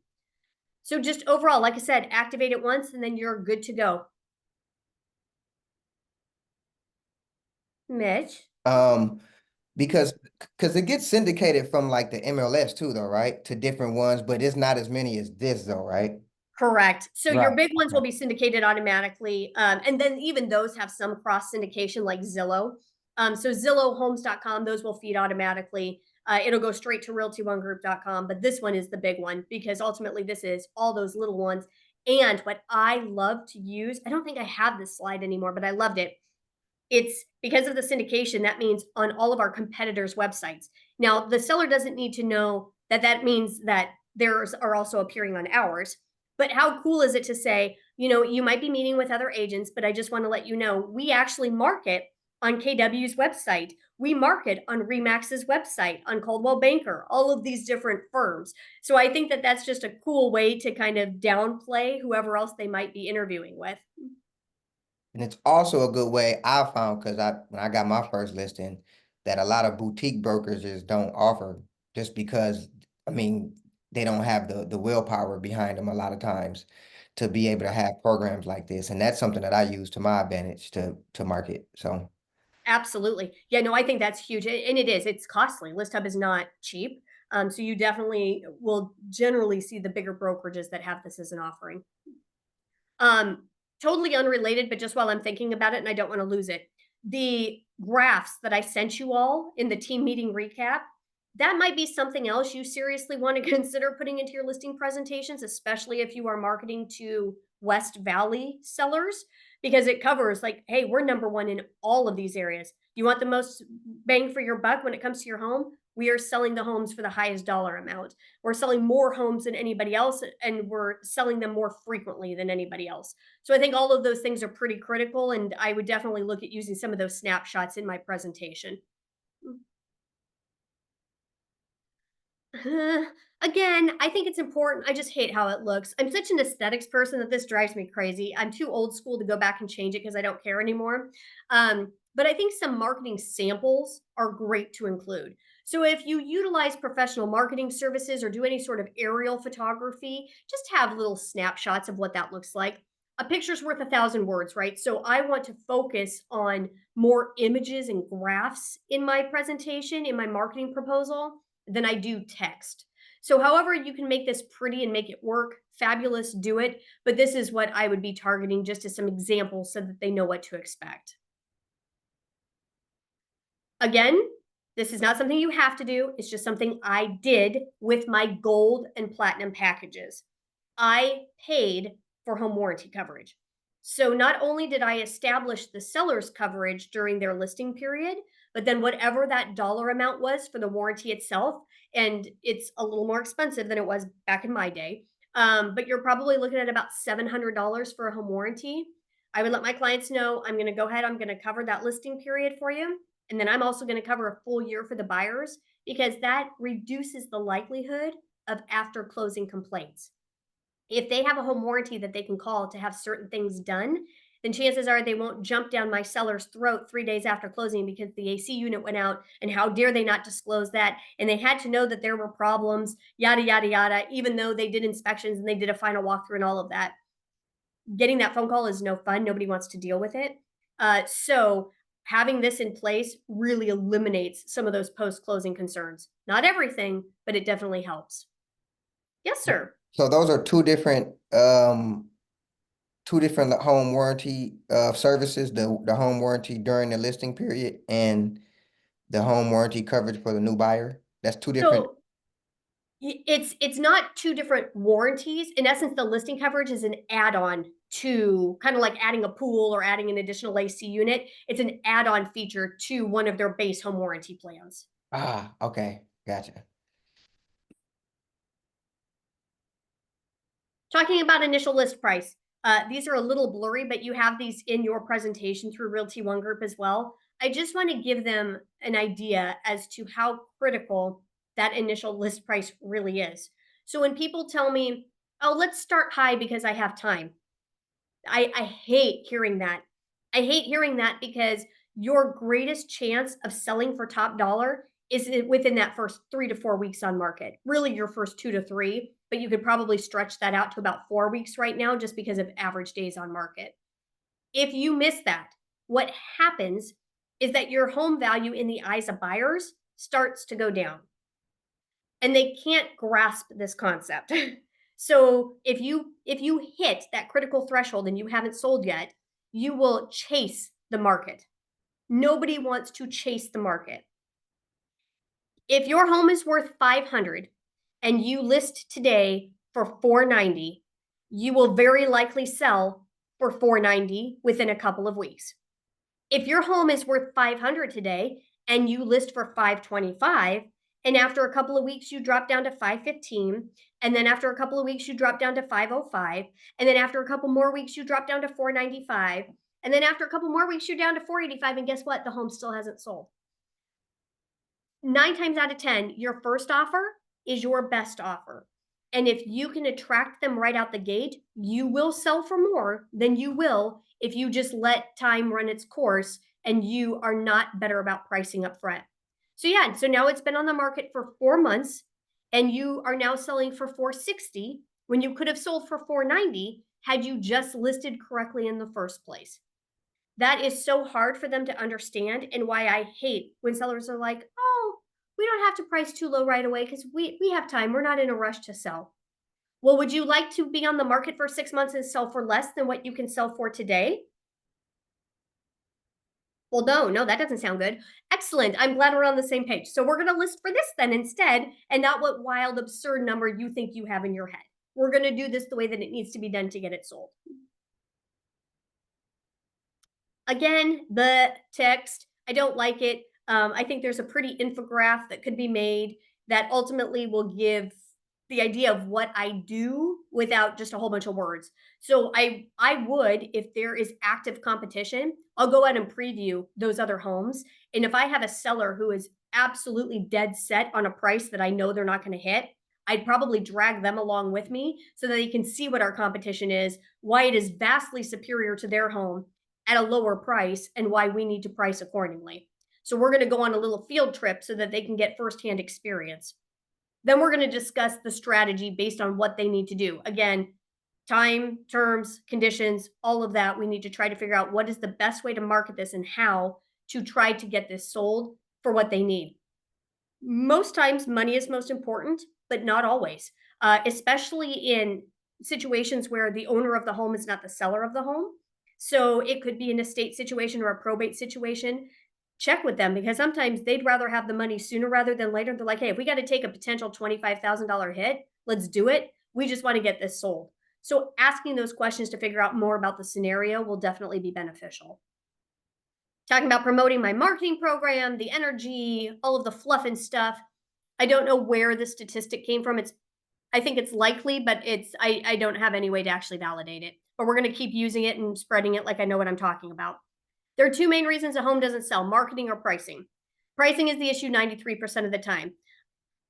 So just overall, like I said, activate it once and then you're good to go. Mitch? Because it gets syndicated from like the MLS too, though, right? To different ones, but it's not as many as this, though, right? Correct. So your Right. big ones will be syndicated automatically. And then even those have some cross syndication like Zillow. So ZillowHomes.com, those will feed automatically. It'll go straight to RealtyOneGroup.com. But this one is the big one because ultimately this is all those little ones. And what I love to use, I don't think I have this slide anymore, but I loved it. It's because of the syndication, that means on all of our competitors' websites. Now, the seller doesn't need to know that that means that theirs are also appearing on ours. But how cool is it to say, you know, you might be meeting with other agents, but I just want to let you know we actually market on KW's website. We market on Remax's website, on Coldwell Banker, all of these different firms. So I think that that's just a cool way to kind of downplay whoever else they might be interviewing with. And it's also a good way I found, because when I got my first listing, that a lot of boutique brokers just don't offer, just because, I mean, they don't have the willpower behind them a lot of times to be able to have programs like this. And that's something that I use to my advantage to market. So Absolutely. Yeah, no, I think that's huge. And it is. It's costly. List Hub is not cheap. So you definitely will generally see the bigger brokerages that have this as an offering. Um, Totally unrelated, but just while I'm thinking about it and I don't want to lose it. The graphs that I sent you all in the team meeting recap, that might be something else you seriously want to consider putting into your listing presentations, especially if you are marketing to West Valley sellers, because it covers like, hey, we're number one in all of these areas. You want the most bang for your buck when it comes to your home? We are selling the homes for the highest dollar amount. We're selling more homes than anybody else, and we're selling them more frequently than anybody else. So I think all of those things are pretty critical, and I would definitely look at using some of those snapshots in my presentation. Uh, Again, I think it's important. I just hate how it looks. I'm such an aesthetics person that this drives me crazy. I'm too old school to go back and change it because I don't care anymore. But I think some marketing samples are great to include. So if you utilize professional marketing services or do any sort of aerial photography, just have little snapshots of what that looks like. A picture's worth 1,000 words, right? So I want to focus on more images and graphs in my presentation, in my marketing proposal than I do text. So, however, you can make this pretty and make it work, fabulous, do it. But this is what I would be targeting just as some examples so that they know what to expect. Again, this is not something you have to do. It's just something I did with my gold and platinum packages. I paid for home warranty coverage. So not only did I establish the seller's coverage during their listing period, but then whatever that dollar amount was for the warranty itself, and it's a little more expensive than it was back in my day. But you're probably looking at about $700 for a home warranty. I would let my clients know I'm going to go ahead, I'm going to cover that listing period for you. And then I'm also going to cover a full year for the buyers because that reduces the likelihood of after closing complaints. If they have a home warranty that they can call to have certain things done, then chances are they won't jump down my seller's throat 3 days after closing because the AC unit went out and how dare they not disclose that. And they had to know that there were problems, yada, yada, yada, even though they did inspections and they did a final walkthrough and all of that. Getting that phone call is no fun. Nobody wants to deal with it. So having this in place really eliminates some of those post closing concerns. Not everything, but it definitely helps. Yes, sir. so those are two different home warranty services, the home warranty during the listing period and the home warranty coverage for the new buyer. That's two different. So it's not two different warranties. In essence, the listing coverage is an add-on to kind of like adding a pool or adding an additional AC unit. It's an add-on feature to one of their base home warranty plans. Ah, okay, gotcha. Talking about initial list price, these are a little blurry, but you have these in your presentation through Realty One Group as well. I just want to give them an idea as to how critical that initial list price really is. So when people tell me, oh, let's start high because I have time, I hate hearing that. I hate hearing that because your greatest chance of selling for top dollar is within that first 3 to 4 weeks on market. Really, your first 2 to 3, but you could probably stretch that out to about 4 weeks right now just because of average days on market. If you miss that, what happens is that your home value in the eyes of buyers starts to go down and they can't grasp this concept. So if you hit that critical threshold and you haven't sold yet, you will chase the market. Nobody wants to chase the market. If your home is worth 500 and you list today for 490, you will very likely sell for 490 within a couple of weeks. If your home is worth 500 today and you list for 525, and after a couple of weeks you drop down to 515, and then after a couple of weeks you drop down to 505, and then after a couple more weeks you drop down to 495, and then after a couple more weeks you're down to 485, and guess what? The home still hasn't sold. 9 times out of 10, your first offer is your best offer. And if you can attract them right out the gate, you will sell for more than you will if you just let time run its course and you are not better about pricing up front. So yeah, so now it's been on the market for 4 months and you are now selling for 460 when you could have sold for 490 had you just listed correctly in the first place. That is so hard for them to understand and why I hate when sellers are like, "Oh, we don't have to price too low right away because we have time. We're not in a rush to sell." Well, would you like to be on the market for 6 months and sell for less than what you can sell for today? Well, no, that doesn't sound good. Excellent. I'm glad we're on the same page. So we're going to list for this then instead, and not what wild, absurd number you think you have in your head. We're going to do this the way that it needs to be done to get it sold. Again, the text, I don't like it. I think there's a pretty infographic that could be made that ultimately will give the idea of what I do without just a whole bunch of words. So I would, if there is active competition, I'll go out and preview those other homes. And if I have a seller who is absolutely dead set on a price that I know they're not going to hit, I'd probably drag them along with me so that they can see what our competition is, why it is vastly superior to their home at a lower price, and why we need to price accordingly. So we're going to go on a little field trip so that they can get firsthand experience. Then we're going to discuss the strategy based on what they need to do. Again, time, terms, conditions, all of that. We need to try to figure out what is the best way to market this and how to try to get this sold for what they need. Most times, money is most important, but not always, especially in situations where the owner of the home is not the seller of the home. So it could be an estate situation or a probate situation. Check with them because sometimes they'd rather have the money sooner rather than later. They're like, hey, if we got to take a potential $25,000 hit, let's do it. We just want to get this sold. So asking those questions to figure out more about the scenario will definitely be beneficial. Talking about promoting my marketing program, the energy, all of the fluff and stuff. I don't know where the statistic came from. I think it's likely, but I don't have any way to actually validate it. But we're going to keep using it and spreading it like I know what I'm talking about. There are two main reasons a home doesn't sell: marketing or pricing. Pricing is the issue 93% of the time.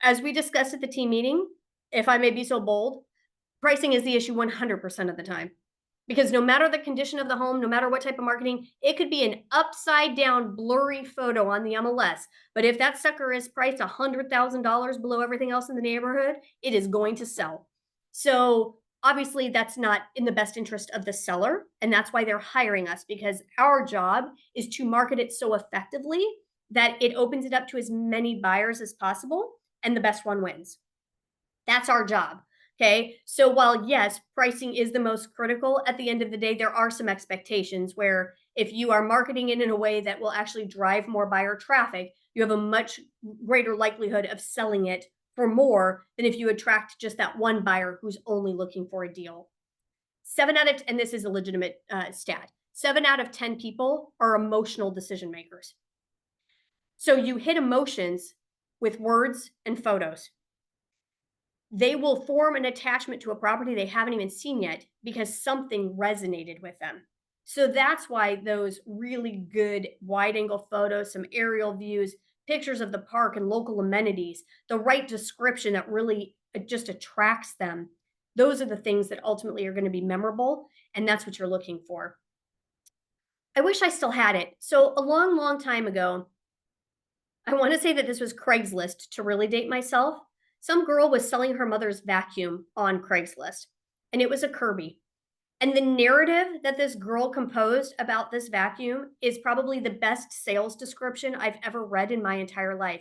As we discussed at the team meeting, if I may be so bold, pricing is the issue 100% of the time. Because no matter the condition of the home, no matter what type of marketing, it could be an upside down, blurry photo on the MLS. But if that sucker is priced $100,000 below everything else in the neighborhood, it is going to sell. So obviously, that's not in the best interest of the seller. And that's why they're hiring us, because our job is to market it so effectively that it opens it up to as many buyers as possible and the best one wins. That's our job. Okay. So while yes, pricing is the most critical, at the end of the day, there are some expectations where if you are marketing it in a way that will actually drive more buyer traffic, you have a much greater likelihood of selling it for more than if you attract just that one buyer who's only looking for a deal. And this is a legitimate stat, 7 out of 10 people are emotional decision makers. So you hit emotions with words and photos. They will form an attachment to a property they haven't even seen yet because something resonated with them. So that's why those really good wide angle photos, some aerial views, pictures of the park and local amenities, the right description that really just attracts them. Those are the things that ultimately are going to be memorable. And that's what you're looking for. I wish I still had it. So a long, long time ago, I want to say that this was Craigslist to really date myself. Some girl was selling her mother's vacuum on Craigslist, and it was a Kirby. And the narrative that this girl composed about this vacuum is probably the best sales description I've ever read in my entire life.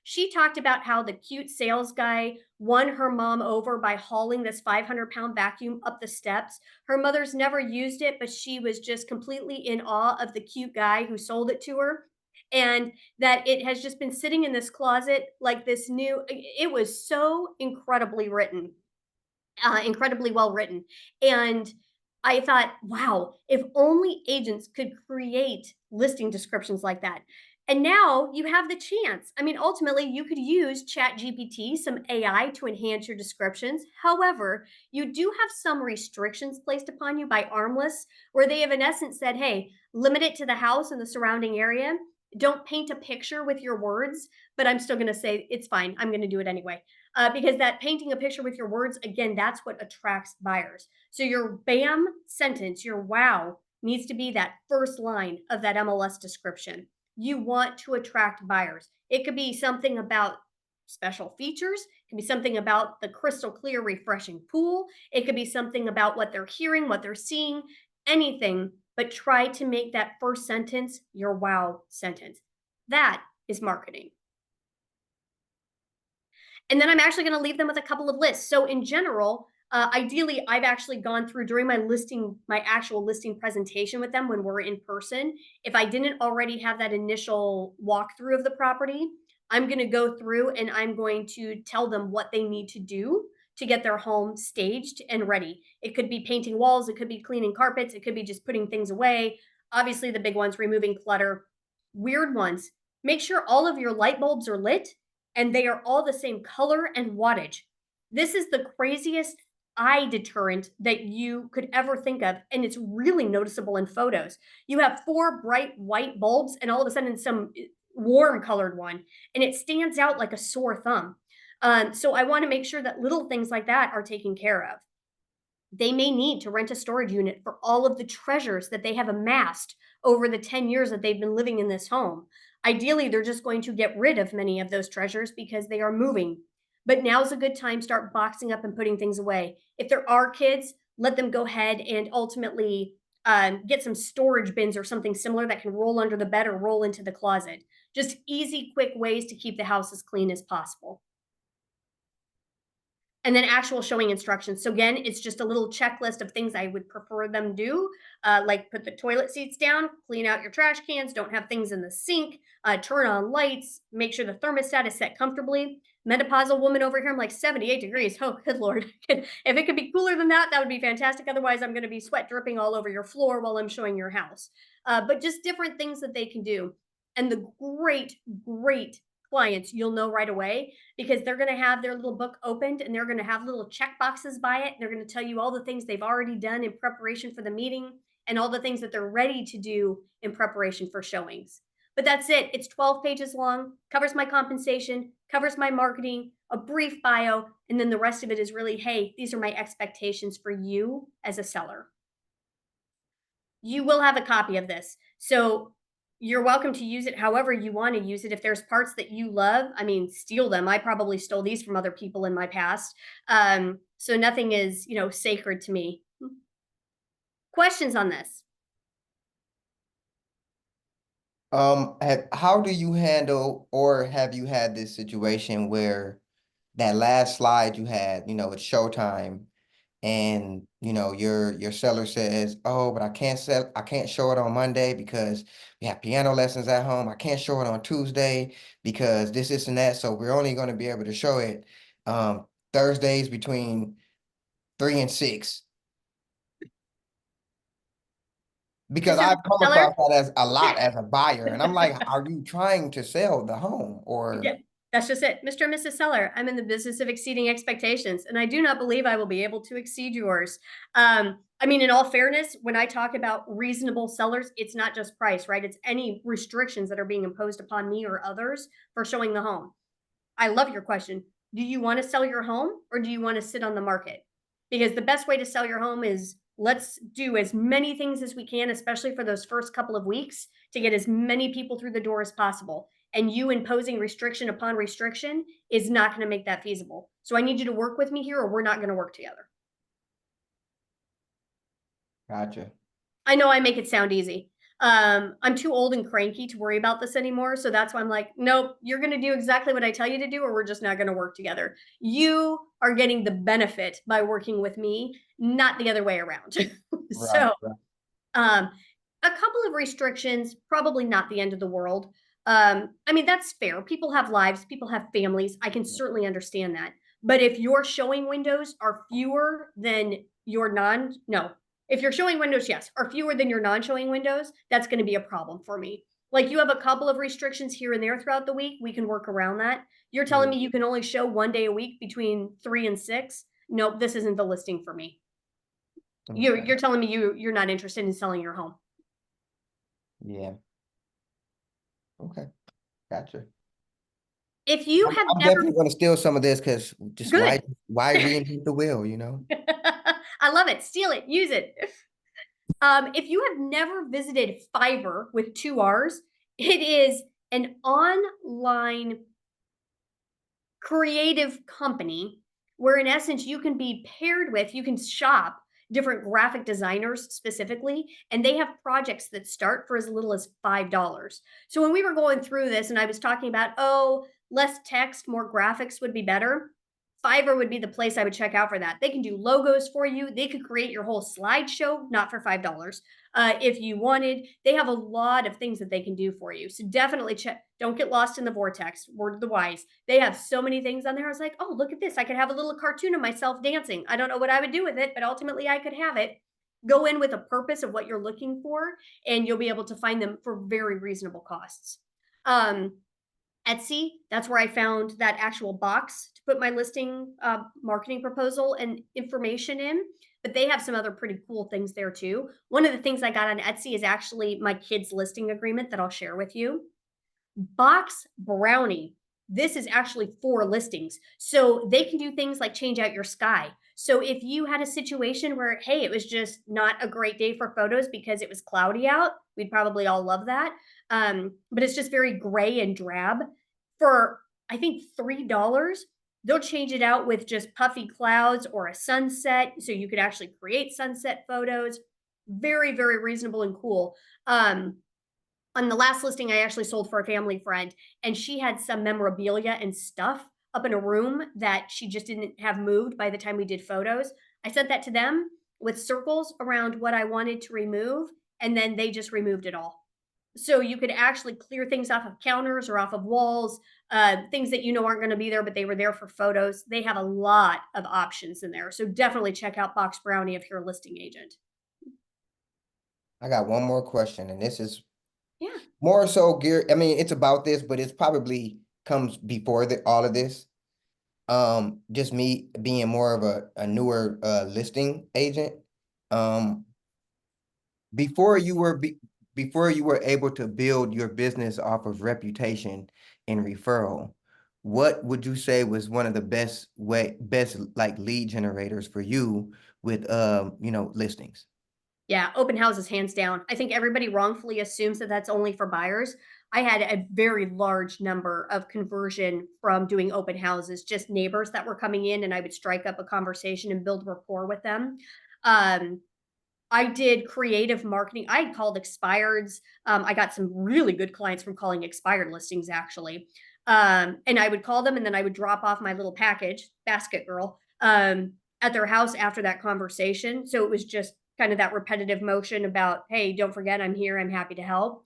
She talked about how the cute sales guy won her mom over by hauling this 500-pound vacuum up the steps. Her mother's never used it, but she was just completely in awe of the cute guy who sold it to her. And that it has just been sitting in this closet like this new, it was so incredibly written, incredibly well written. And I thought, wow, if only agents could create listing descriptions like that. And now you have the chance. I mean, ultimately, you could use Chat GPT, some AI, to enhance your descriptions. However, you do have some restrictions placed upon you by Armless, where they have, in essence, said, hey, limit it to the house and the surrounding area. Don't paint a picture with your words, but I'm still going to say it's fine. I'm going to do it anyway. Because that painting a picture with your words, again, that's what attracts buyers. So your BAM sentence, your wow, needs to be that first line of that MLS description. You want to attract buyers. It could be something about special features, it could be something about the crystal clear, refreshing pool, it could be something about what they're hearing, what they're seeing, anything, but try to make that first sentence your wow sentence. That is marketing. And then I'm actually going to leave them with a couple of lists. So in general, ideally, I've actually gone through during my actual listing presentation with them when we're in person. If I didn't already have that initial walkthrough of the property, I'm going to go through and I'm going to tell them what they need to do to get their home staged and ready. It could be painting walls, it could be cleaning carpets, it could be just putting things away. Obviously, the big ones, removing clutter. Weird ones. Make sure all of your light bulbs are lit and they are all the same color and wattage. This is the craziest eye deterrent that you could ever think of, and it's really noticeable in photos. You have 4 bright white bulbs and all of a sudden some warm colored one, and it stands out like a sore thumb. So I wanna make sure that little things like that are taken care of. They may need to rent a storage unit for all of the treasures that they have amassed over the 10 years that they've been living in this home. Ideally, they're just going to get rid of many of those treasures because they are moving. But now's a good time to start boxing up and putting things away. If there are kids, let them go ahead and ultimately get some storage bins or something similar that can roll under the bed or roll into the closet. Just easy, quick ways to keep the house as clean as possible. And then actual showing instructions. So again, it's just a little checklist of things I would prefer them do, like put the toilet seats down, clean out your trash cans, don't have things in the sink, turn on lights, make sure the thermostat is set comfortably. Menopausal woman over here, I'm like 78 degrees. Oh, good Lord. If it could be cooler than that, that would be fantastic. Otherwise, I'm going to be sweat dripping all over your floor while I'm showing your house. But just different things that they can do. And the great clients you'll know right away because they're going to have their little book opened and they're going to have little check boxes by it. They're going to tell you all the things they've already done in preparation for the meeting and all the things that they're ready to do in preparation for showings. But that's it. It's 12 pages long, covers my compensation, covers my marketing, a brief bio, and then the rest of it is really, hey, these are my expectations for you as a seller. You will have a copy of this. So you're welcome to use it however you want to use it. If there's parts that you love, I mean, steal them. I probably stole these from other people in my past. So nothing is, sacred to me. Questions on this? How do you handle, or have you had this situation where that last slide you had, it's showtime, and your seller says, oh, but I can't show it on Monday because we have piano lessons at home. I can't show it on Tuesday because this and that. So we're only going to be able to show it Thursdays between 3 and 6. Because Mr. I've come Seller? across that as a lot as a buyer, and I'm like, are you trying to sell the home Yeah, or? that's just it. Mr. and Mrs. Seller, I'm in the business of exceeding expectations, and I do not believe I will be able to exceed yours. I mean, in all fairness, when I talk about reasonable sellers, it's not just price, right? It's any restrictions that are being imposed upon me or others for showing the home. I love your question. Do you want to sell your home or do you want to sit on the market? Because the best way to sell your home is let's do as many things as we can, especially for those first couple of weeks, to get as many people through the door as possible. And you imposing restriction upon restriction is not going to make that feasible. So I need you to work with me here or we're not going to work together. Gotcha. I know I make it sound easy. I'm too old and cranky to worry about this anymore. So that's why I'm like, nope, you're going to do exactly what I tell you to do, or we're just not going to work together. You are getting the benefit by working with me, not the other way around. Right, So, right. um, a couple of restrictions, probably not the end of the world. I mean, that's fair. People have lives, people have families. I can certainly understand that. But if your showing windows are fewer than your no, if your showing windows, yes, are fewer than your non-showing windows, that's going to be a problem for me. Like you have a couple of restrictions here and there throughout the week, we can work around that. You're telling Yeah. me you can only show 1 day a week between 3 and 6? Nope, this isn't the listing for me. You're Okay. you're telling me you're not interested in selling your home. Yeah. Okay. Gotcha. If you I'm, have I'm never definitely going to steal some of this because just good. why reinvent the wheel, you know? I love it. Steal it, use it. If you have never visited Fiverr with 2 R's, it is an online creative company where in essence you can be paired with, you can shop different graphic designers specifically, and they have projects that start for as little as $5. So when we were going through this and I was talking about, oh, less text, more graphics would be better, Fiverr would be the place I would check out for that. They can do logos for you. They could create your whole slideshow, not for $5. If you wanted, they have a lot of things that they can do for you. So definitely check. Don't get lost in the vortex. Word of the wise. They have so many things on there. I was like, oh, look at this. I could have a little cartoon of myself dancing. I don't know what I would do with it, but ultimately I could have it. Go in with a purpose of what you're looking for, and you'll be able to find them for very reasonable costs. Um, Etsy, that's where I found that actual box to put my listing, marketing proposal and information in, but they have some other pretty cool things there too. One of the things I got on Etsy is actually my kids' listing agreement that I'll share with you. Box Brownie. This is actually for listings. So they can do things like change out your sky. So if you had a situation where, hey, it was just not a great day for photos because it was cloudy out, we'd probably all love that. But it's just very gray and drab. For I think $3, they'll change it out with just puffy clouds or a sunset. So you could actually create sunset photos. Very, very reasonable and cool. On the last listing I actually sold for a family friend, and she had some memorabilia and stuff up in a room that she just didn't have moved by the time we did photos. I sent that to them with circles around what I wanted to remove, and then they just removed it all. So you could actually clear things off of counters or off of walls, things that you know aren't going to be there, but they were there for photos. They have a lot of options in there. So definitely check out Box Brownie if you're a listing agent. I got one more question, and this is Yeah. more so geared. I mean, it's about this, but it's probably comes before all of this. Just me being more of a newer listing agent. Um, before you were before you were able to build your business off of reputation and referral, what would you say was one of the best like lead generators for you with listings? Yeah, open houses hands down. I think everybody wrongfully assumes that that's only for buyers. I had a very large number of conversion from doing open houses, just neighbors that were coming in and I would strike up a conversation and build rapport with them. Um, I did creative marketing. I called expireds. I got some really good clients from calling expired listings actually. And I would call them and then I would drop off my little package, basket girl, at their house after that conversation. So it was just kind of that repetitive motion about, hey, don't forget I'm here. I'm happy to help.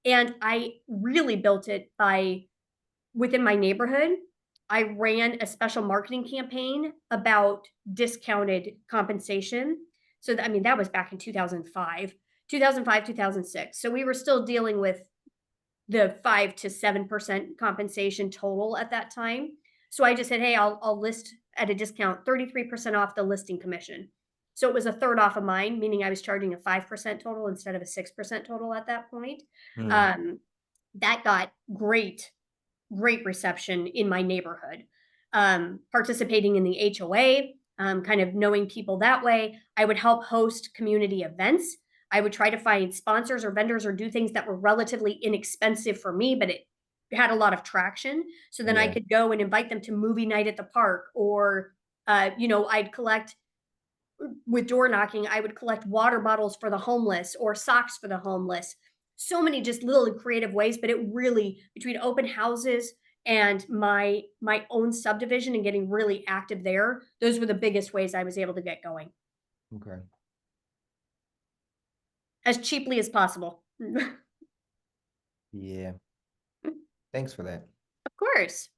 And I really built it by within my neighborhood. I ran a special marketing campaign about discounted compensation. So I mean, that was back in 2005, 2005, 2006. So we were still dealing with the 5 to 7% compensation total at that time. So I just said, "Hey, I'll list at a discount 33% off the listing commission." So it was a third off of mine, meaning I was charging a 5% total instead of a 6% total at that point. Hmm. Um, that got great reception in my neighborhood. Participating in the HOA, kind of knowing people that way. I would help host community events. I would try to find sponsors or vendors or do things that were relatively inexpensive for me, but it had a lot of traction. So then I Yeah. could go and invite them to movie night at the park, or I'd collect with door knocking, I would collect water bottles for the homeless or socks for the homeless. So many just little creative ways, but it really between open houses and my own subdivision and getting really active there, those were the biggest ways I was able to get going Okay. as cheaply as possible. Of Yeah. Thanks for that. course.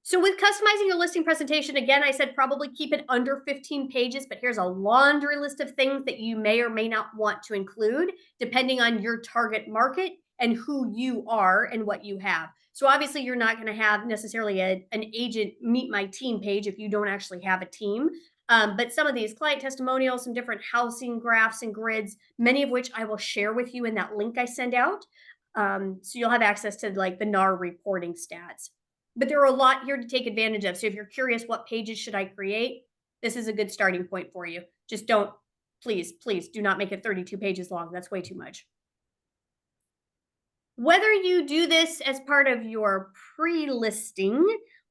So with customizing your listing presentation, again, I said probably keep it under 15 pages, but here's a laundry list of things that you may or may not want to include depending on your target market and who you are and what you have. So obviously you're not going to have necessarily an agent meet my team page if you don't actually have a team. But some of these client testimonials, some different housing graphs and grids, many of which I will share with you in that link I send out. So you'll have access to like the NAR reporting stats. But there are a lot here to take advantage of. So if you're curious what pages should I create, this is a good starting point for you. Just don't Please, please do not make it 32 pages long. That's way too much. Whether you do this as part of your pre-listing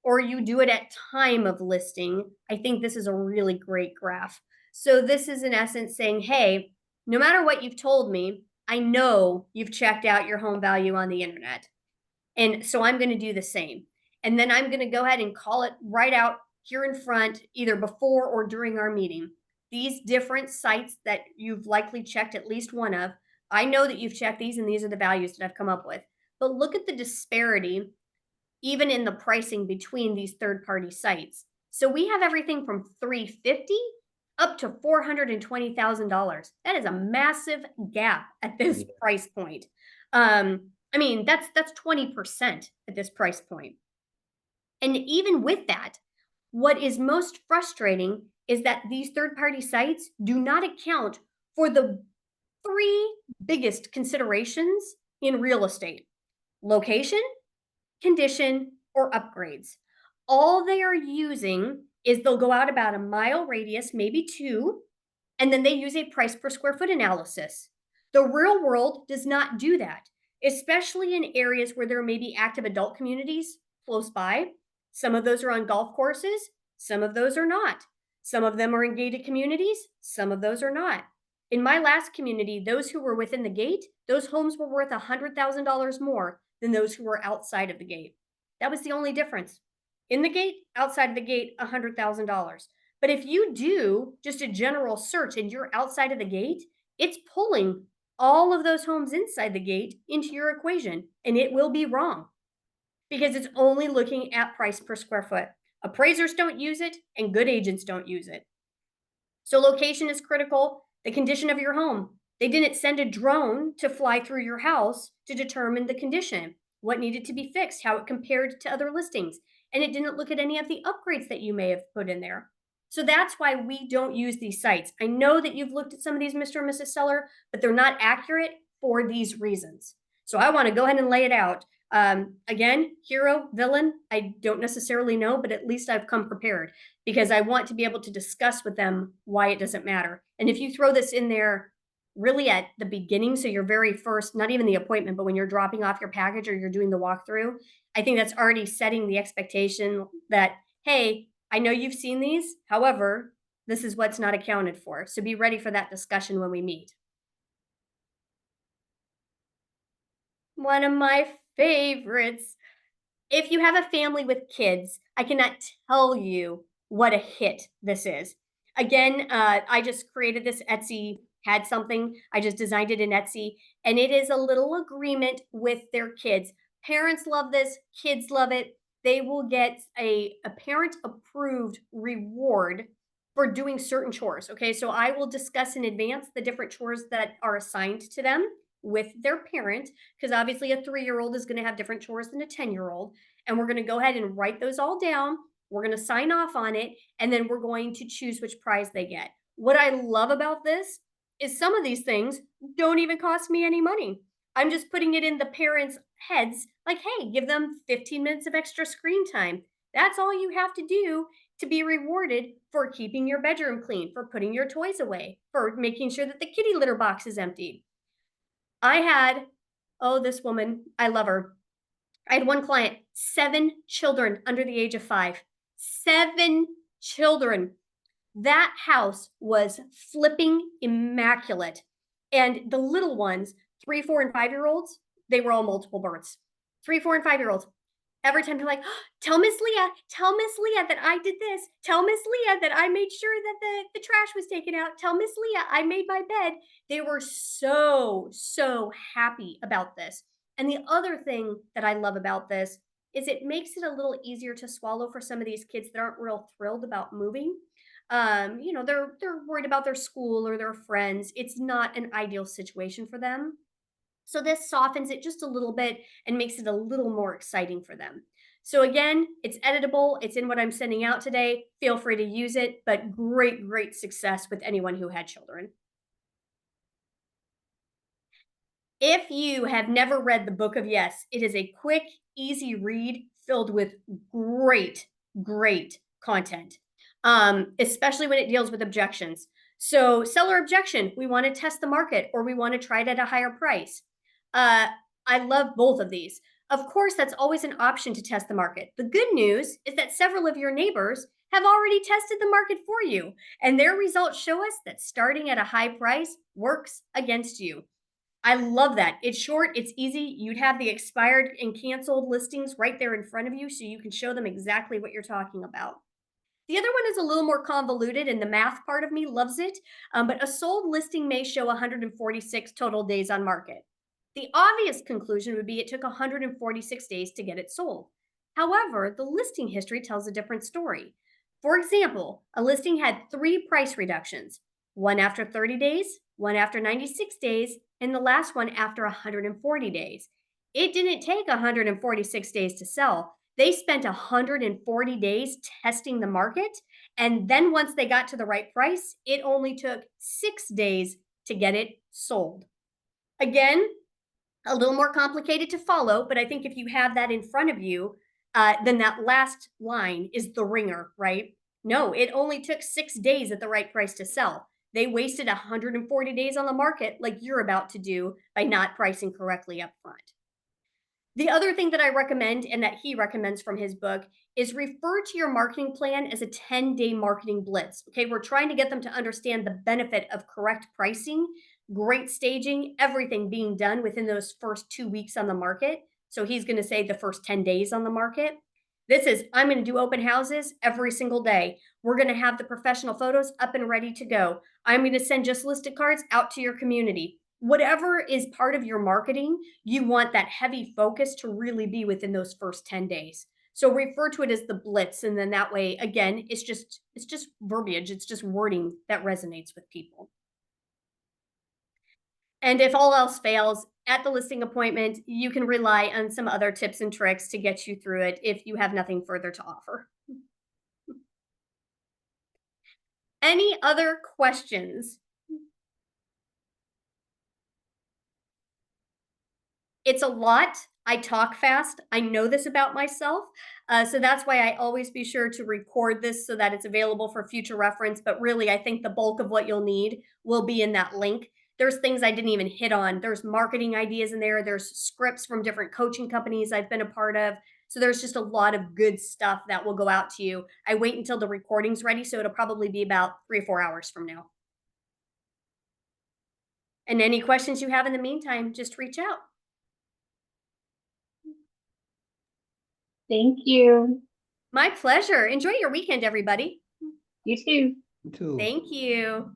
or you do it at time of listing, I think this is a really great graph. So this is in essence saying, hey, no matter what you've told me, I know you've checked out your home value on the internet. And so I'm going to do the same. And then I'm going to go ahead and call it right out here in front, either before or during our meeting. These different sites that you've likely checked at least one of, I know that you've checked these and these are the values that I've come up with. But look at the disparity, even in the pricing between these third-party sites. So we have everything from $350 up to $420,000. That is a massive gap at this price point. I mean, that's 20% at this price point. And even with that, what is most frustrating is that these third-party sites do not account for the three biggest considerations in real estate: location, condition, or upgrades. All they are using is they'll go out about a mile radius, maybe two, and then they use a price per square foot analysis. The real world does not do that, especially in areas where there may be active adult communities close by. Some of those are on golf courses, some of those are not. Some of them are in gated communities, some of those are not. In my last community, those who were within the gate, those homes were worth $100,000 more than those who were outside of the gate. That was the only difference. In the gate, outside of the gate, $100,000. But if you do just a general search and you're outside of the gate, it's pulling all of those homes inside the gate into your equation, and it will be wrong because it's only looking at price per square foot. Appraisers don't use it, and good agents don't use it. So location is critical. The condition of your home. They didn't send a drone to fly through your house to determine the condition, what needed to be fixed, how it compared to other listings. And it didn't look at any of the upgrades that you may have put in there. So that's why we don't use these sites. I know that you've looked at some of these, Mr. and Mrs. Seller, but they're not accurate for these reasons. So I want to go ahead and lay it out. Again, hero, villain, I don't necessarily know, but at least I've come prepared because I want to be able to discuss with them why it doesn't matter. And if you throw this in there really at the beginning, so your very first, not even the appointment, but when you're dropping off your package or you're doing the walkthrough, I think that's already setting the expectation that, hey, I know you've seen these. However, this is what's not accounted for. So be ready for that discussion when we meet. One of my favorites. If you have a family with kids, I cannot tell you what a hit this is. Again, I just created this. Etsy had something. I just designed it in Etsy, and it is a little agreement with their kids. Parents love this. Kids love it. They will get a parent-approved reward for doing certain chores. Okay, so I will discuss in advance the different chores that are assigned to them with their parent, because obviously a 3-year-old is going to have different chores than a 10-year-old. And we're going to go ahead and write those all down. We're going to sign off on it, and then we're going to choose which prize they get. What I love about this is some of these things don't even cost me any money. I'm just putting it in the parents' heads like, hey, give them 15 minutes of extra screen time. That's all you have to do to be rewarded for keeping your bedroom clean, for putting your toys away, for making sure that the kitty litter box is emptied. I had, oh, this woman, I love her. I had one client, 7 children under the age of 5. 7 children. That house was flipping immaculate. And the little ones, 3, 4, and 5-year-olds, they were all multiple births. 3, 4, and 5-year-olds. Every time they're like, oh, tell Miss Leah that I did this. Tell Miss Leah that I made sure that the trash was taken out. Tell Miss Leah I made my bed. They were so, so happy about this. And the other thing that I love about this is it makes it a little easier to swallow for some of these kids that aren't real thrilled about moving. They're worried about their school or their friends. It's not an ideal situation for them. So this softens it just a little bit and makes it a little more exciting for them. So again, it's editable. It's in what I'm sending out today. Feel free to use it, but great, great success with anyone who had children. If you have never read the Book of Yes, it is a quick, easy read filled with great, great content, especially when it deals with objections. So seller objection, we want to test the market or we want to try it at a higher price. I love both of these. Of course, that's always an option to test the market. The good news is that several of your neighbors have already tested the market for you, and their results show us that starting at a high price works against you. I love that. It's short, it's easy. You'd have the expired and canceled listings right there in front of you so you can show them exactly what you're talking about. The other one is a little more convoluted, and the math part of me loves it. But a sold listing may show 146 total days on market. The obvious conclusion would be it took 146 days to get it sold. However, the listing history tells a different story. For example, a listing had 3 price reductions, one after 30 days, one after 96 days, and the last one after 140 days. It didn't take 146 days to sell. They spent 140 days testing the market. And then once they got to the right price, it only took 6 days to get it sold. Again, a little more complicated to follow, but I think if you have that in front of you, then that last line is the ringer, right? No, it only took 6 days at the right price to sell. They wasted 140 days on the market like you're about to do by not pricing correctly up front. The other thing that I recommend and that he recommends from his book is refer to your marketing plan as a 10-day marketing blitz. Okay, we're trying to get them to understand the benefit of correct pricing, great staging, everything being done within those first 2 weeks on the market. So he's going to say the first 10 days on the market. This is, I'm going to do open houses every single day. We're going to have the professional photos up and ready to go. I'm going to send just listed cards out to your community. Whatever is part of your marketing, you want that heavy focus to really be within those first 10 days. So refer to it as the blitz. And then that way, again, it's just verbiage. It's just wording that resonates with people. And if all else fails, at the listing appointment, you can rely on some other tips and tricks to get you through it if you have nothing further to offer. Any other questions? It's a lot. I talk fast. I know this about myself. So that's why I always be sure to record this so that it's available for future reference. But really, I think the bulk of what you'll need will be in that link. There's things I didn't even hit on. There's marketing ideas in there. There's scripts from different coaching companies I've been a part of. So there's just a lot of good stuff that will go out to you. I wait until the recording's ready. So it'll probably be about 3 or 4 hours from now. And any questions you have in the meantime, just reach out. Thank you. My pleasure. Enjoy your weekend, everybody. You too. Too. Thank you.